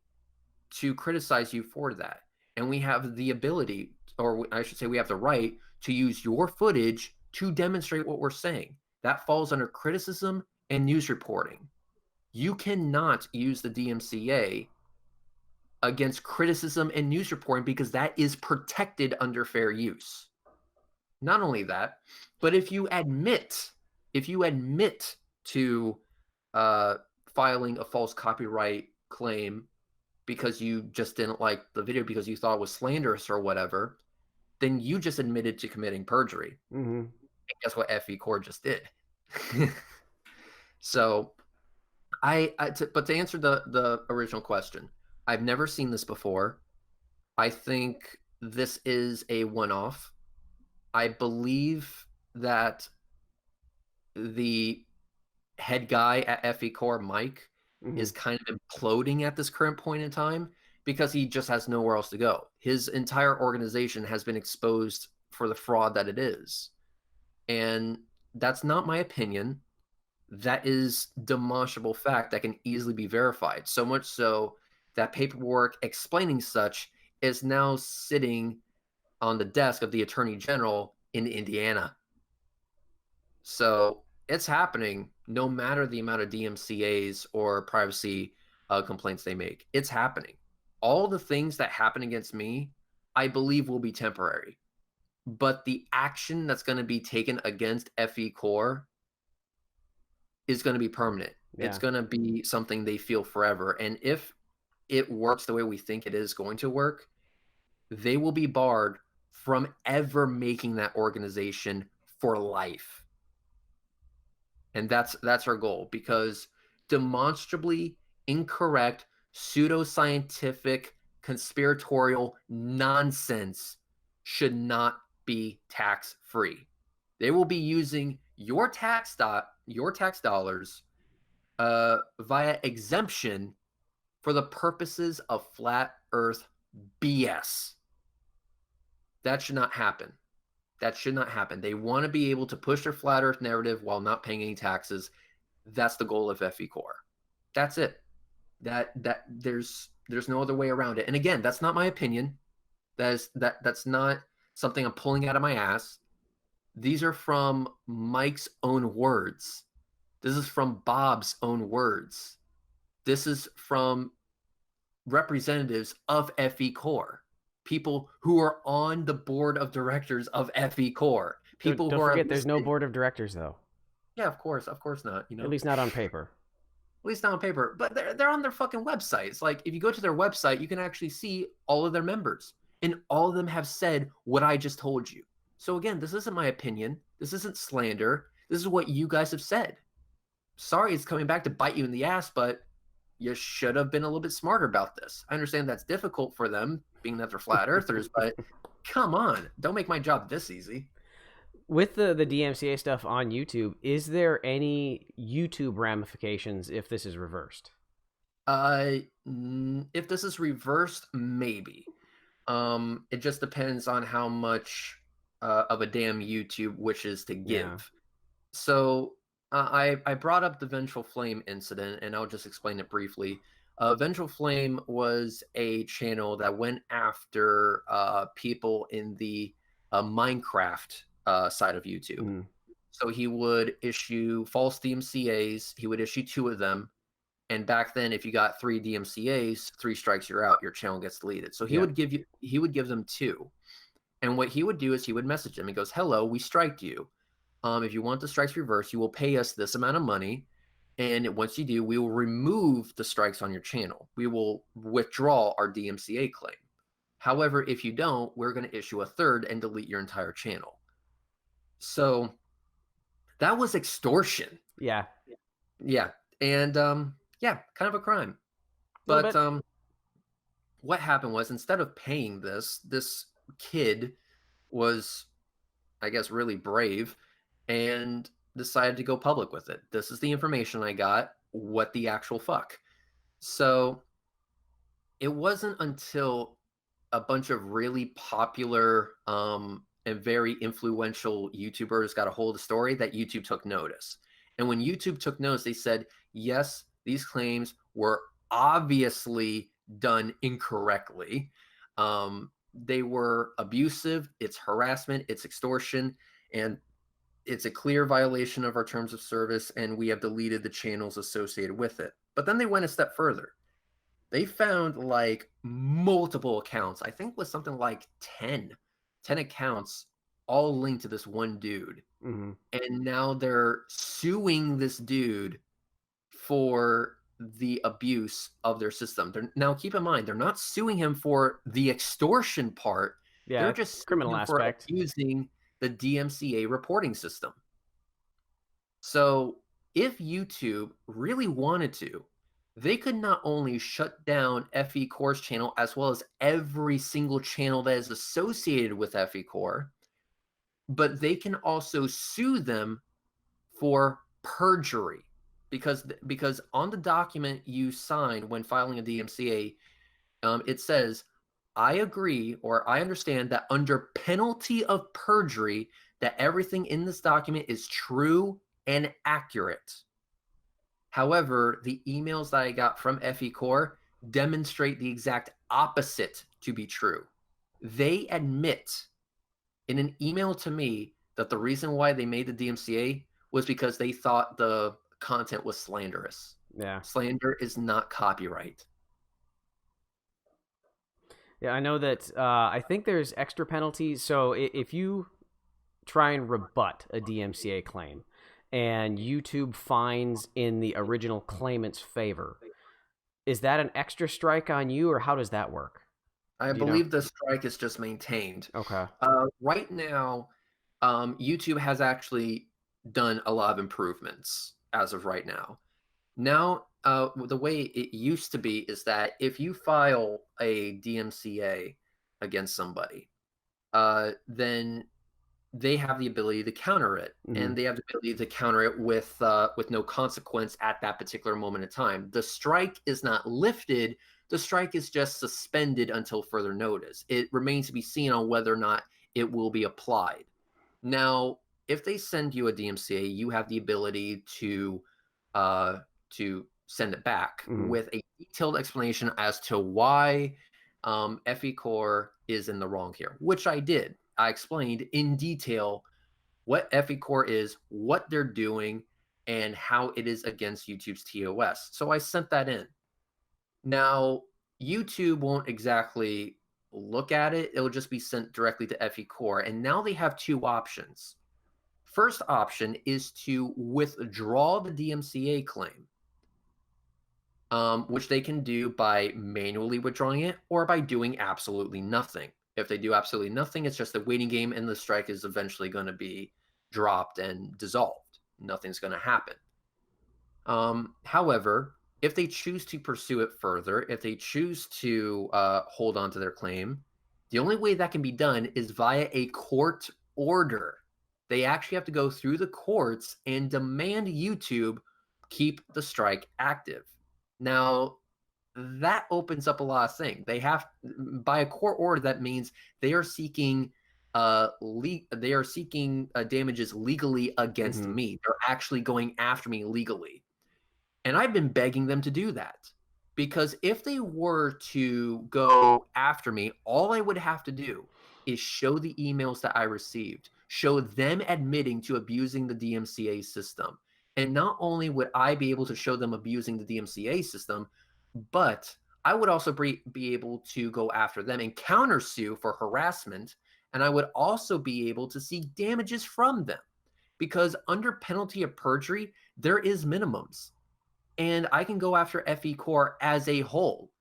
to criticize you for that. And we have the ability, or I should say we have the right, to use your footage to demonstrate what we're saying. That falls under criticism and news reporting. You cannot use the DMCA against criticism and news reporting because that is protected under fair use. Not only that, but if you admit to filing a false copyright claim because you just didn't like the video because you thought it was slanderous or whatever, then you just admitted to committing perjury. And guess what FE Core just did? So but to answer the original question, I've never seen this before. I think this is a one-off. I believe that the head guy at FE Core, Mike, is kind of imploding at this current point in time because he just has nowhere else to go. His entire organization has been exposed for the fraud that it is. And that's not my opinion. That is demonstrable fact that can easily be verified. So much so that paperwork explaining such is now sitting on the desk of the Attorney General in Indiana. So it's happening no matter the amount of DMCAs or privacy complaints they make. It's happening. All the things that happen against me, I believe will be temporary. But the action that's going to be taken against FE Core is going to be permanent. Yeah. It's going to be something they feel forever. And if it works the way we think it is going to work, they will be barred from ever making that organization for life. And that's our goal, because demonstrably incorrect, pseudoscientific, conspiratorial nonsense should not be tax-free. They will be using your tax dollars via exemption for the purposes of flat Earth BS. That should not happen. That should not happen. They want to be able to push their flat Earth narrative while not paying any taxes. That's the goal of FE Core. That's it. That there's no other way around it. And again, that's not my opinion. That's not something I'm pulling out of my ass. These are from Mike's own words. This is from Bob's own words. This is from representatives of FE Core. People who are on the board of directors of FE Core. People don't who forget, are there's no board of directors, though. Yeah, of course not. You know, at least not on paper. At least not on paper, but they're on their fucking websites. Like, if you go to their website, you can actually see all of their members, and all of them have said what I just told you. So again, this isn't my opinion. This isn't slander. This is what you guys have said. Sorry, it's coming back to bite you in the ass, but you should have been a little bit smarter about this. I understand that's difficult for them, being that they're flat earthers, but come on, don't make my job this easy. With the DMCA stuff on YouTube, is there any YouTube ramifications if this is reversed? If this is reversed, maybe. It just depends on how much of a damn YouTube wishes to give. Yeah. So I brought up the Vengeful Flame incident, and I'll just explain it briefly. Vengeful Flame was a channel that went after people in the Minecraft side of YouTube. Mm. So he would issue false DMCAs. He would issue 2 of them. And back then, if you got 3 DMCAs, 3 strikes, you're out. Your channel gets deleted. So he would give them 2. And what he would do is he would message them. He goes, "Hello, we striked you. If you want the strikes reversed, you will pay us this amount of money. And once you do, we will remove the strikes on your channel. We will withdraw our DMCA claim. However, if you don't, we're going to issue a 3rd and delete your entire channel." So that was extortion. Yeah. Yeah. And yeah, kind of a crime. But what happened was, instead of paying this kid was, I guess, really brave and decided to go public with it. This is the information I got. What the actual fuck? So it wasn't until a bunch of really popular and very influential YouTubers got a hold of the story that YouTube took notice. And when YouTube took notice, they said, yes, these claims were obviously done incorrectly. They were abusive, it's harassment, it's extortion, and it's a clear violation of our terms of service, and we have deleted the channels associated with it. But then they went a step further. They found like multiple accounts. I think it was something like 10 accounts, all linked to this one dude. Mm-hmm. And now they're suing this dude for the abuse of their system. Now, keep in mind, they're not suing him for the extortion part. Yeah, they're just criminal suing him aspect. for abusing the DMCA reporting system. So if YouTube really wanted to, they could not only shut down FE Core's channel, as well as every single channel that is associated with FE Core, but they can also sue them for perjury. Because on the document you sign when filing a DMCA, it says, "I agree, or I understand that under penalty of perjury, that everything in this document is true and accurate." However, the emails that I got from FE Core demonstrate the exact opposite to be true. They admit in an email to me that the reason why they made the DMCA was because they thought the content was slanderous. Yeah. Slander is not copyright. Yeah, I know that. I think there's extra penalties. So if you try and rebut a DMCA claim and YouTube finds in the original claimant's favor, is that an extra strike on you, or how does that work? I believe the strike is just maintained. Okay. Right now, YouTube has actually done a lot of improvements as of right now. Now, the way it used to be is that if you file a DMCA against somebody, then they have the ability to counter it, and they have the ability to counter it with no consequence at that particular moment in time. The strike is not lifted. The strike is just suspended until further notice. It remains to be seen on whether or not it will be applied. Now, if they send you a DMCA, you have the ability to send it back with a detailed explanation as to why FE Core is in the wrong here, which I did. I explained in detail what FE Core is, what they're doing, and how it is against YouTube's TOS. So I sent that in. Now, YouTube won't exactly look at it. It'll just be sent directly to FE Core. And now they have two options. First option is to withdraw the DMCA claim, which they can do by manually withdrawing it or by doing absolutely nothing. If they do absolutely nothing, it's just a waiting game, and the strike is eventually going to be dropped and dissolved. Nothing's going to happen. However, if they choose to pursue it further, if they choose to hold on to their claim, the only way that can be done is via a court order. They actually have to go through the courts and demand YouTube keep the strike active. Now, that opens up a lot of things. They have, by a court order, that means they are seeking damages legally against me. They're actually going after me legally. And I've been begging them to do that, because if they were to go after me, all I would have to do is show the emails that I received, show them admitting to abusing the DMCA system. And not only would I be able to show them abusing the DMCA system, but I would also be able to go after them and countersue for harassment. And I would also be able to seek damages from them, because under penalty of perjury, there is minimums. And I can go after FE Core as a whole.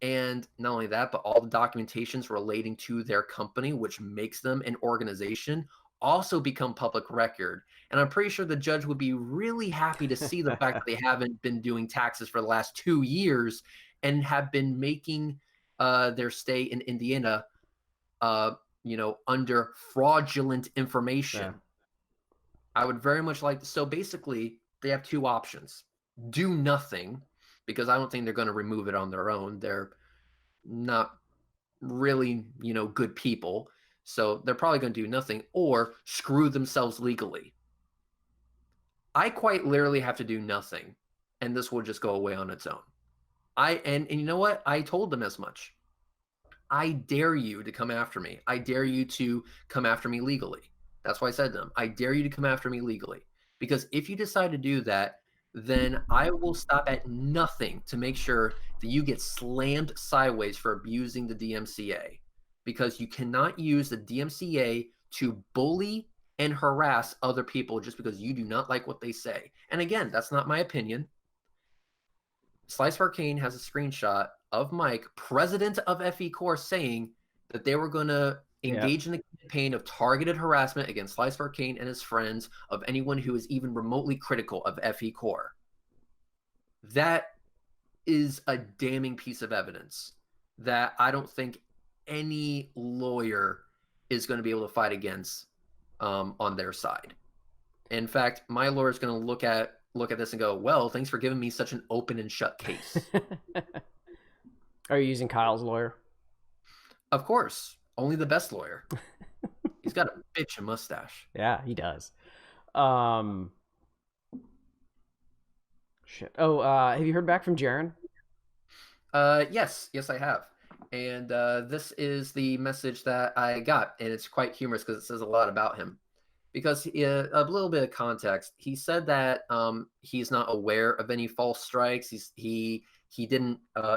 And not only that, but all the documentations relating to their company, which makes them an organization, also become public record. And I'm pretty sure the judge would be really happy to see the fact that they haven't been doing taxes for the last 2 years and have been making their stay in Indiana, under fraudulent information. Yeah. I would very much like to. So basically, they have two options. Do nothing, because I don't think they're going to remove it on their own. They're not really, good people. So they're probably going to do nothing, or screw themselves legally. I quite literally have to do nothing, and this will just go away on its own. And you know what? I told them as much. I dare you to come after me. I dare you to come after me legally. That's why I said to them, I dare you to come after me legally. Because if you decide to do that, then I will stop at nothing to make sure that you get slammed sideways for abusing the DMCA. Because you cannot use the DMCA to bully and harass other people just because you do not like what they say. And again, that's not my opinion. Slice Arcane has a screenshot of Mike, president of FE Core, saying that they were going to engage in a campaign of targeted harassment against Slice Arcane and his friends of anyone who is even remotely critical of FE Core. That is a damning piece of evidence that I don't think any lawyer is going to be able to fight against on their side. In fact, my lawyer is going to look at this and go, well, thanks for giving me such an open and shut case. Are you using Kyle's lawyer? Of course. Only the best lawyer. He's got a bitch and mustache. Yeah, he does. Shit. Oh, have you heard back from Jaren? Yes, I have. And this is the message that I got, and it's quite humorous because it says a lot about him. Because a little bit of context, he said that he's not aware of any false strikes. He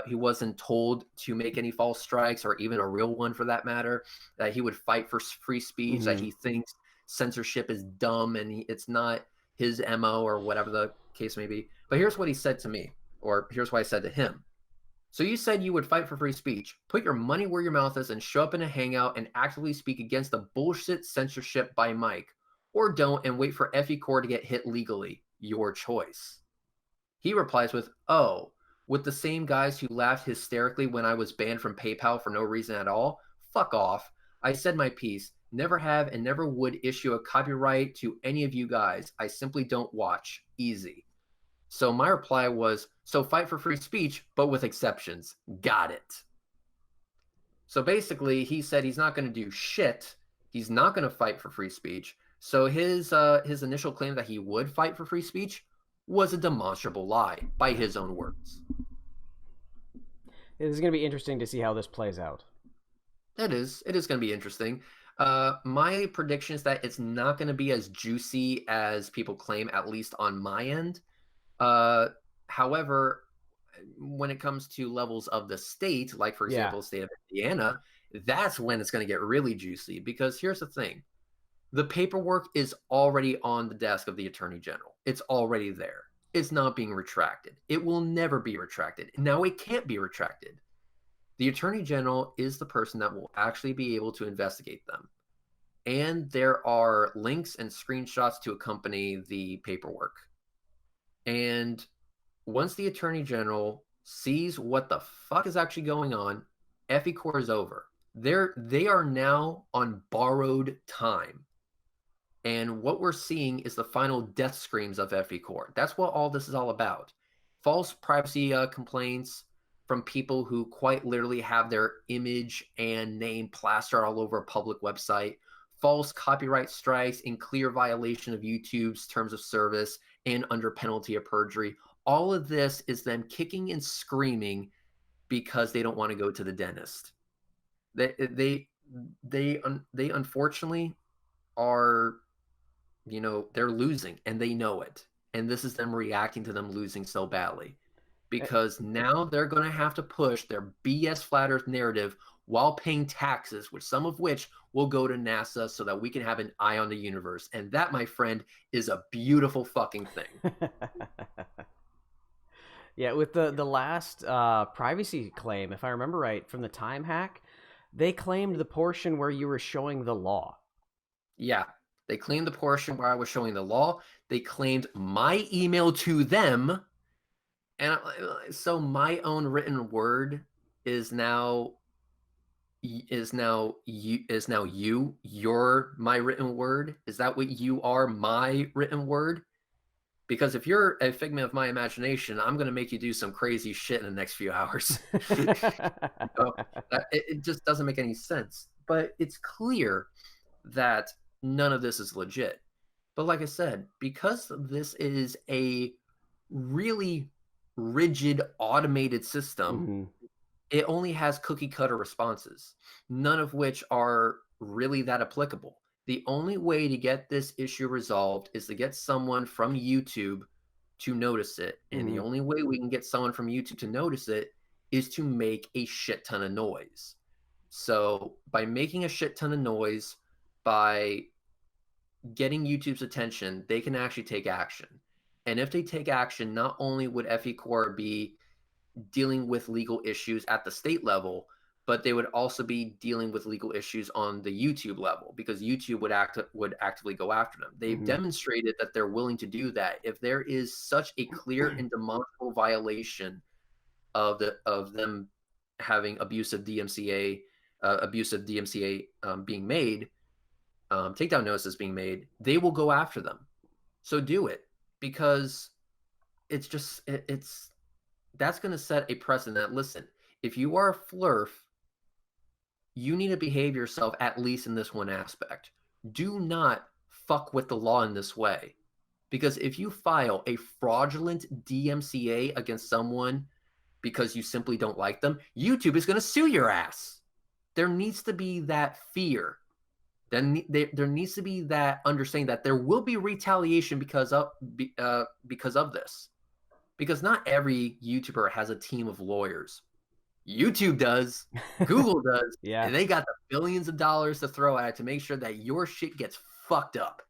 wasn't told to make any false strikes, or even a real one for that matter. That he would fight for free speech. That he thinks censorship is dumb and it's not his MO or whatever the case may be. But here's what he said to me, or here's what I said to him. So you said you would fight for free speech. Put your money where your mouth is and show up in a hangout and actively speak against the bullshit censorship by Mike. Or don't and wait for FE Core to get hit legally. Your choice. He replies with, oh, with the same guys who laughed hysterically when I was banned from PayPal for no reason at all? Fuck off. I said my piece. Never have and never would issue a copyright to any of you guys. I simply don't watch. Easy. So my reply was, so fight for free speech, but with exceptions. Got it. So basically, he said he's not going to do shit. He's not going to fight for free speech. So his initial claim that he would fight for free speech was a demonstrable lie, by his own words. It is going to be interesting to see how this plays out. It is going to be interesting. My prediction is that it's not going to be as juicy as people claim, at least on my end. However, when it comes to levels of the state, like, for example, the state of Indiana, that's when it's going to get really juicy. Because here's the thing. The paperwork is already on the desk of the Attorney General. It's already there. It's not being retracted. It will never be retracted. Now it can't be retracted. The Attorney General is the person that will actually be able to investigate them. And there are links and screenshots to accompany the paperwork. And once the Attorney General sees what the fuck is actually going on, FE Core is over. They are now on borrowed time. And what we're seeing is the final death screams of FE Core. That's what all this is all about. False privacy complaints from people who quite literally have their image and name plastered all over a public website. False copyright strikes in clear violation of YouTube's terms of service and under penalty of perjury. All of this is them kicking and screaming because they don't want to go to the dentist. They unfortunately are, they're losing and they know it. And this is them reacting to them losing so badly, because now they're going to have to push their BS flat earth narrative while paying taxes, some of which will go to NASA so that we can have an eye on the universe. And that, my friend, is a beautiful fucking thing. Yeah, with the last privacy claim, if I remember right, from the time hack, they claimed the portion where you were showing the law. Yeah, they claimed the portion where I was showing the law. They claimed my email to them. And so my own written word is now you. You're my written word. Is that what you are, my written word? Because if you're a figment of my imagination, I'm going to make you do some crazy shit in the next few hours. It just doesn't make any sense. But it's clear that none of this is legit. But like I said, because this is a really rigid automated system, it only has cookie cutter responses, none of which are really that applicable. The only way to get this issue resolved is to get someone from YouTube to notice it. And the only way we can get someone from YouTube to notice it is to make a shit ton of noise. So by making a shit ton of noise, by getting YouTube's attention, they can actually take action. And if they take action, not only would FE Core be dealing with legal issues at the state level, but they would also be dealing with legal issues on the YouTube level, because YouTube would actively go after them. They've demonstrated that they're willing to do that. If there is such a clear and demonstrable violation of them having abusive DMCA being made, takedown notices being made, they will go after them. So do it, because it's that's going to set a precedent. Listen, if you are a flurf, you need to behave yourself, at least in this one aspect. Do not fuck with the law in this way. Because if you file a fraudulent DMCA against someone because you simply don't like them, YouTube is going to sue your ass. There needs to be that fear. Then there needs to be that understanding that there will be retaliation because of this. Because not every YouTuber has a team of lawyers. YouTube does, Google does, Yeah. and they got the billions of dollars to throw at it to make sure that your shit gets fucked up.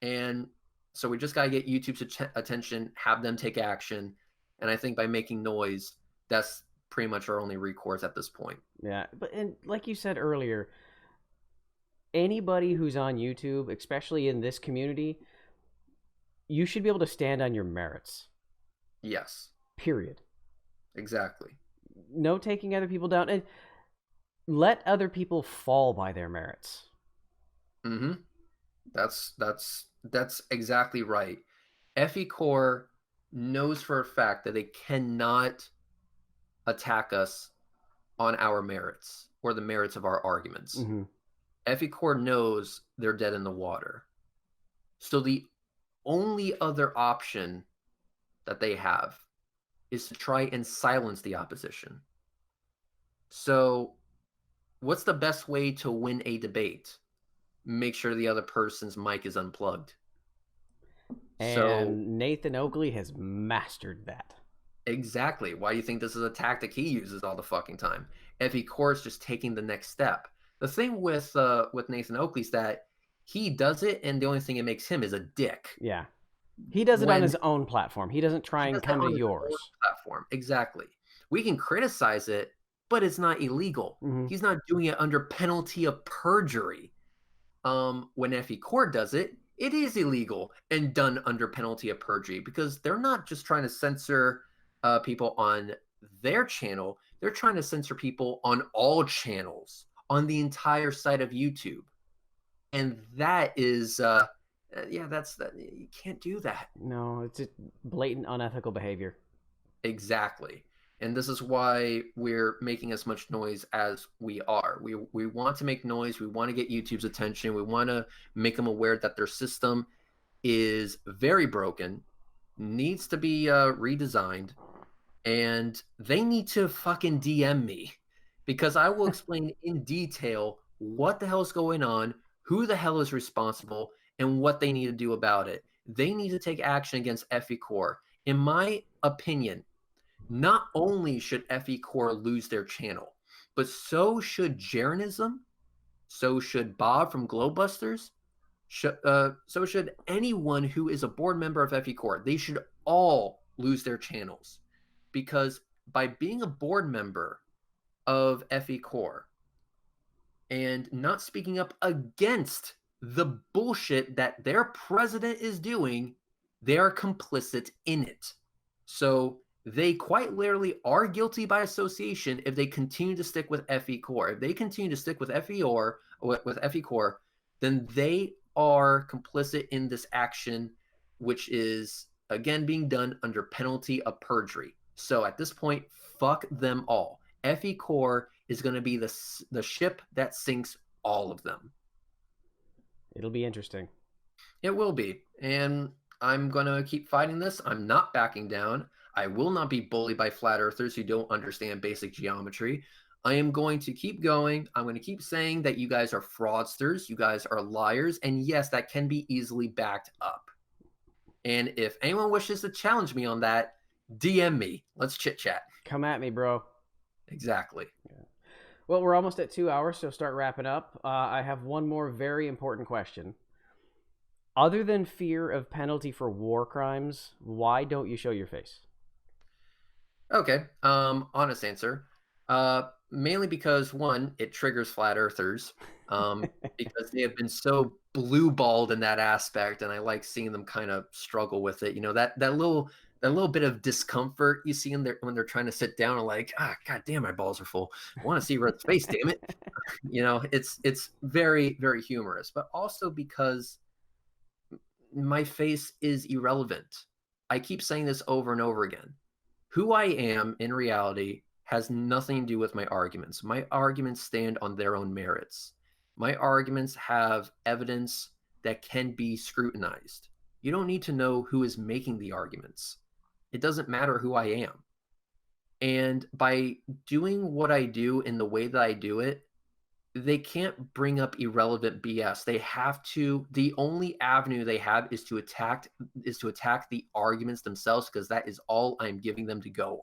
And so we just got to get YouTube's attention, have them take action. And I think by making noise, that's pretty much our only recourse at this point. Yeah, and like you said earlier, anybody who's on YouTube, especially in this community, you should be able to stand on your merits. Yes. Period. Exactly. No taking other people down, and let other people fall by their merits. Mm-hmm. That's exactly right. FE Core knows for a fact that they cannot attack us on our merits or the merits of our arguments. Mm-hmm. FE Core knows they're dead in the water. So the only other option that they have is to try and silence the opposition. So what's the best way to win a debate? Make sure the other person's mic is unplugged. And Nathan Oakley has mastered that. Exactly. Why do you think this is a tactic he uses all the fucking time? FE Core is just taking the next step. The thing with Nathan Oakley is that he does it, and the only thing it makes him is a dick. Yeah. He does it on his own platform. He doesn't try and come to yours. Platform. Exactly. We can criticize it, but it's not illegal. Mm-hmm. He's not doing it under penalty of perjury. When FE Core does it, it is illegal and done under penalty of perjury because they're not just trying to censor people on their channel. They're trying to censor people on all channels, on the entire site of YouTube. And that is, that's that. You can't do that. No, it's just blatant unethical behavior. Exactly. And this is why we're making as much noise as we are. We want to make noise. We want to get YouTube's attention. We want to make them aware that their system is very broken, needs to be redesigned, and they need to fucking DM me because I will explain in detail what the hell is going on, who the hell is responsible, and what they need to do about it. They need to take action against FE Core. In my opinion, not only should FE Core lose their channel, but so should Jaronism, so should Bob from Glowbusters, so should anyone who is a board member of FE Core. They should all lose their channels because by being a board member of FE Core and not speaking up against the bullshit that their president is doing, they are complicit in it. So they quite literally are guilty by association if they continue to stick with FE Core. If they continue to stick with FE Core, then they are complicit in this action, which is, again, being done under penalty of perjury. So at this point, fuck them all. FE Core is going to be the ship that sinks all of them. It'll be interesting. It will be. And I'm going to keep fighting this. I'm not backing down. I will not be bullied by flat earthers who don't understand basic geometry. I am going to keep going. I'm going to keep saying that you guys are fraudsters. You guys are liars. And yes, that can be easily backed up. And if anyone wishes to challenge me on that, DM me. Let's chit chat. Come at me, bro. Exactly. Yeah. Well, we're almost at 2 hours, so start wrapping up. I have one more very important question. Other than fear of penalty for war crimes, why don't you show your face? Okay. Honest answer. Mainly because, one, it triggers flat earthers because they have been so blue-balled in that aspect, and I like seeing them kind of struggle with it. You know, that little bit of discomfort you see in there when they're trying to sit down and like, god damn, my balls are full. I want to see Red's face, damn it. You know, it's very, very humorous, but also because my face is irrelevant. I keep saying this over and over again. Who I am in reality has nothing to do with my arguments. My arguments stand on their own merits. My arguments have evidence that can be scrutinized. You don't need to know who is making the arguments. It doesn't matter who I am. And by doing what I do in the way that I do it, they can't bring up irrelevant BS. They have to, the only avenue they have is to attack the arguments themselves, because that is all I'm giving them to go on.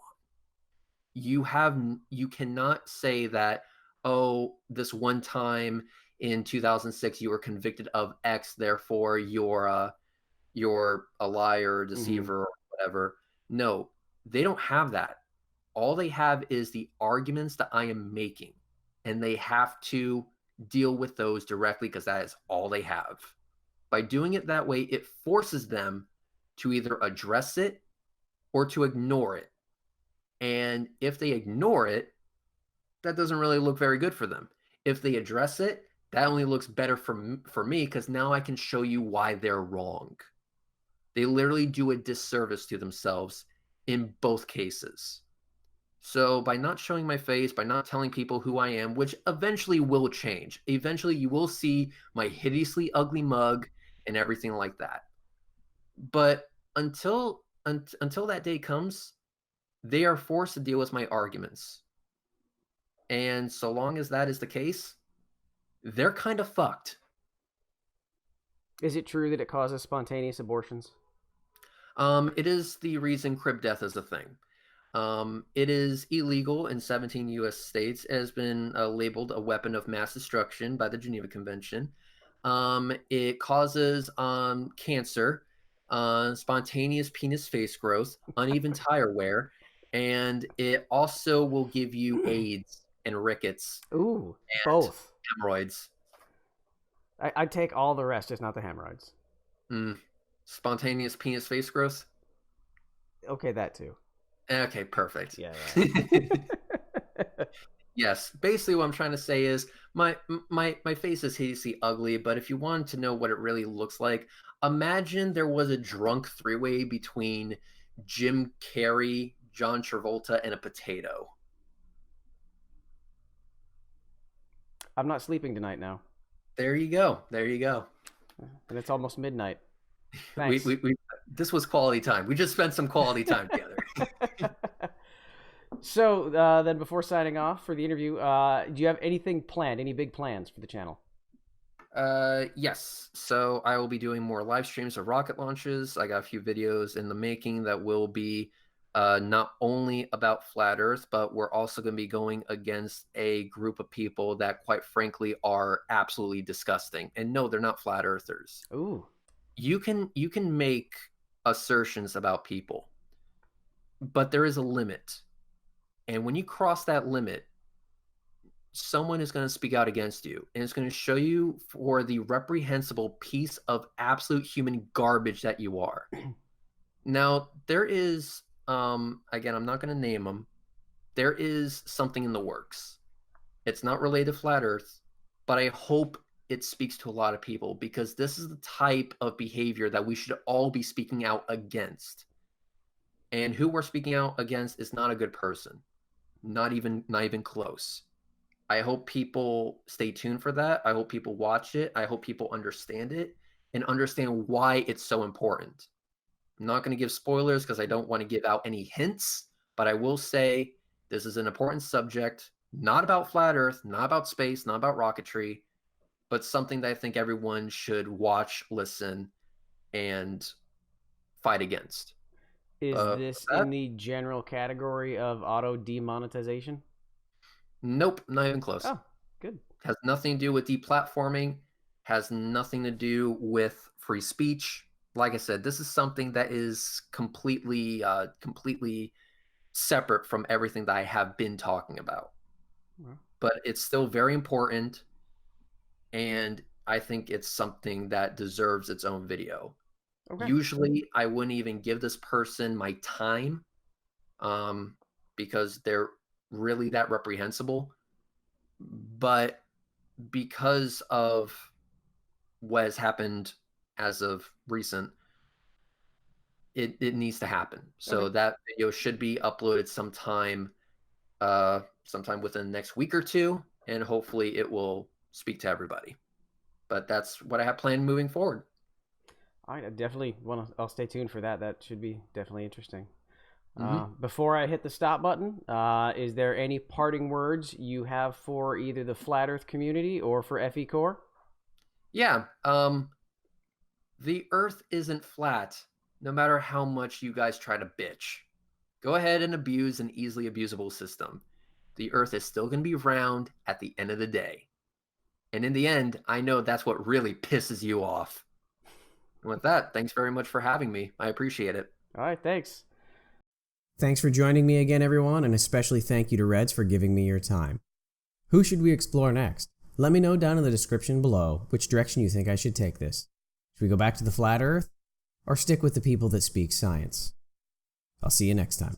You cannot say that, oh, this one time in 2006 you were convicted of X, therefore you're a liar, deceiver, or whatever. No, they don't have that. All they have is the arguments that I am making, and they have to deal with those directly, because that is all they have. By doing it that way, it forces them to either address it or to ignore it. And if they ignore it, that doesn't really look very good for them. If they address it, that only looks better for me, because now I can show you why they're wrong. They literally do a disservice to themselves in both cases. So by not showing my face, by not telling people who I am, which eventually will change. Eventually you will see my hideously ugly mug and everything like that. But until that day comes, they are forced to deal with my arguments. And so long as that is the case, they're kind of fucked. Is it true that it causes spontaneous abortions? It is the reason crib death is a thing. It is illegal in 17 U.S. states. It has been labeled a weapon of mass destruction by the Geneva Convention. It causes cancer, spontaneous penis face growth, uneven tire wear, and it also will give you AIDS and rickets. Ooh, and both. Hemorrhoids. I'd take all the rest, just not the hemorrhoids. Spontaneous penis face growth? Okay, that too. Okay, perfect. Yeah. Yes, basically what I'm trying to say is my face is hideously ugly, but if you wanted to know what it really looks like, imagine there was a drunk three-way between Jim Carrey, John Travolta, and a potato. I'm not sleeping tonight now. There you go. There you go. And it's almost midnight. Thanks. This was quality time. We just spent some quality time together. So then before signing off for the interview, do you have anything planned, any big plans for the channel? Yes. So I will be doing more live streams of rocket launches. I got a few videos in the making that will be not only about flat Earth, but we're also going to be going against a group of people that, quite frankly, are absolutely disgusting. And no, they're not flat Earthers. Ooh. You can make assertions about people, but there is a limit. And when you cross that limit, someone is going to speak out against you, and it's going to show you for the reprehensible piece of absolute human garbage that you are. Now, there is, again, I'm not going to name them. There is something in the works. It's not related to Flat Earth, but I hope it speaks to a lot of people, because this is the type of behavior that we should all be speaking out against. And who we're speaking out against is not a good person. Not even close. I hope people stay tuned for that. I hope people watch it. I hope people understand it and understand why it's so important. I'm not going to give spoilers because I don't want to give out any hints, but I will say this is an important subject, not about flat Earth, not about space, not about rocketry, but something that I think everyone should watch, listen, and fight against. Is this in the general category of auto demonetization? Nope, not even close. Oh, good. Has nothing to do with deplatforming, has nothing to do with free speech. Like I said, this is something that is completely separate from everything that I have been talking about. But it's still very important, and I think it's something that deserves its own video. Okay. Usually, I wouldn't even give this person my time because they're really that reprehensible. But because of what has happened as of recent, it needs to happen. So that video should be uploaded sometime within the next week or two, and hopefully it will speak to everybody. But that's what I have planned moving forward. All right, I definitely I'll stay tuned for that. That should be definitely interesting. Before I hit the stop button, is there any parting words you have for either the Flat Earth community or for FE Core? Yeah. The Earth isn't flat, no matter how much you guys try to bitch. Go ahead and abuse an easily abusable system. The Earth is still going to be round at the end of the day. And in the end, I know that's what really pisses you off. And with that, thanks very much for having me. I appreciate it. All right, thanks. Thanks for joining me again, everyone, and especially thank you to Reds for giving me your time. Who should we explore next? Let me know down in the description below which direction you think I should take this. Should we go back to the flat Earth, or stick with the people that speak science? I'll see you next time.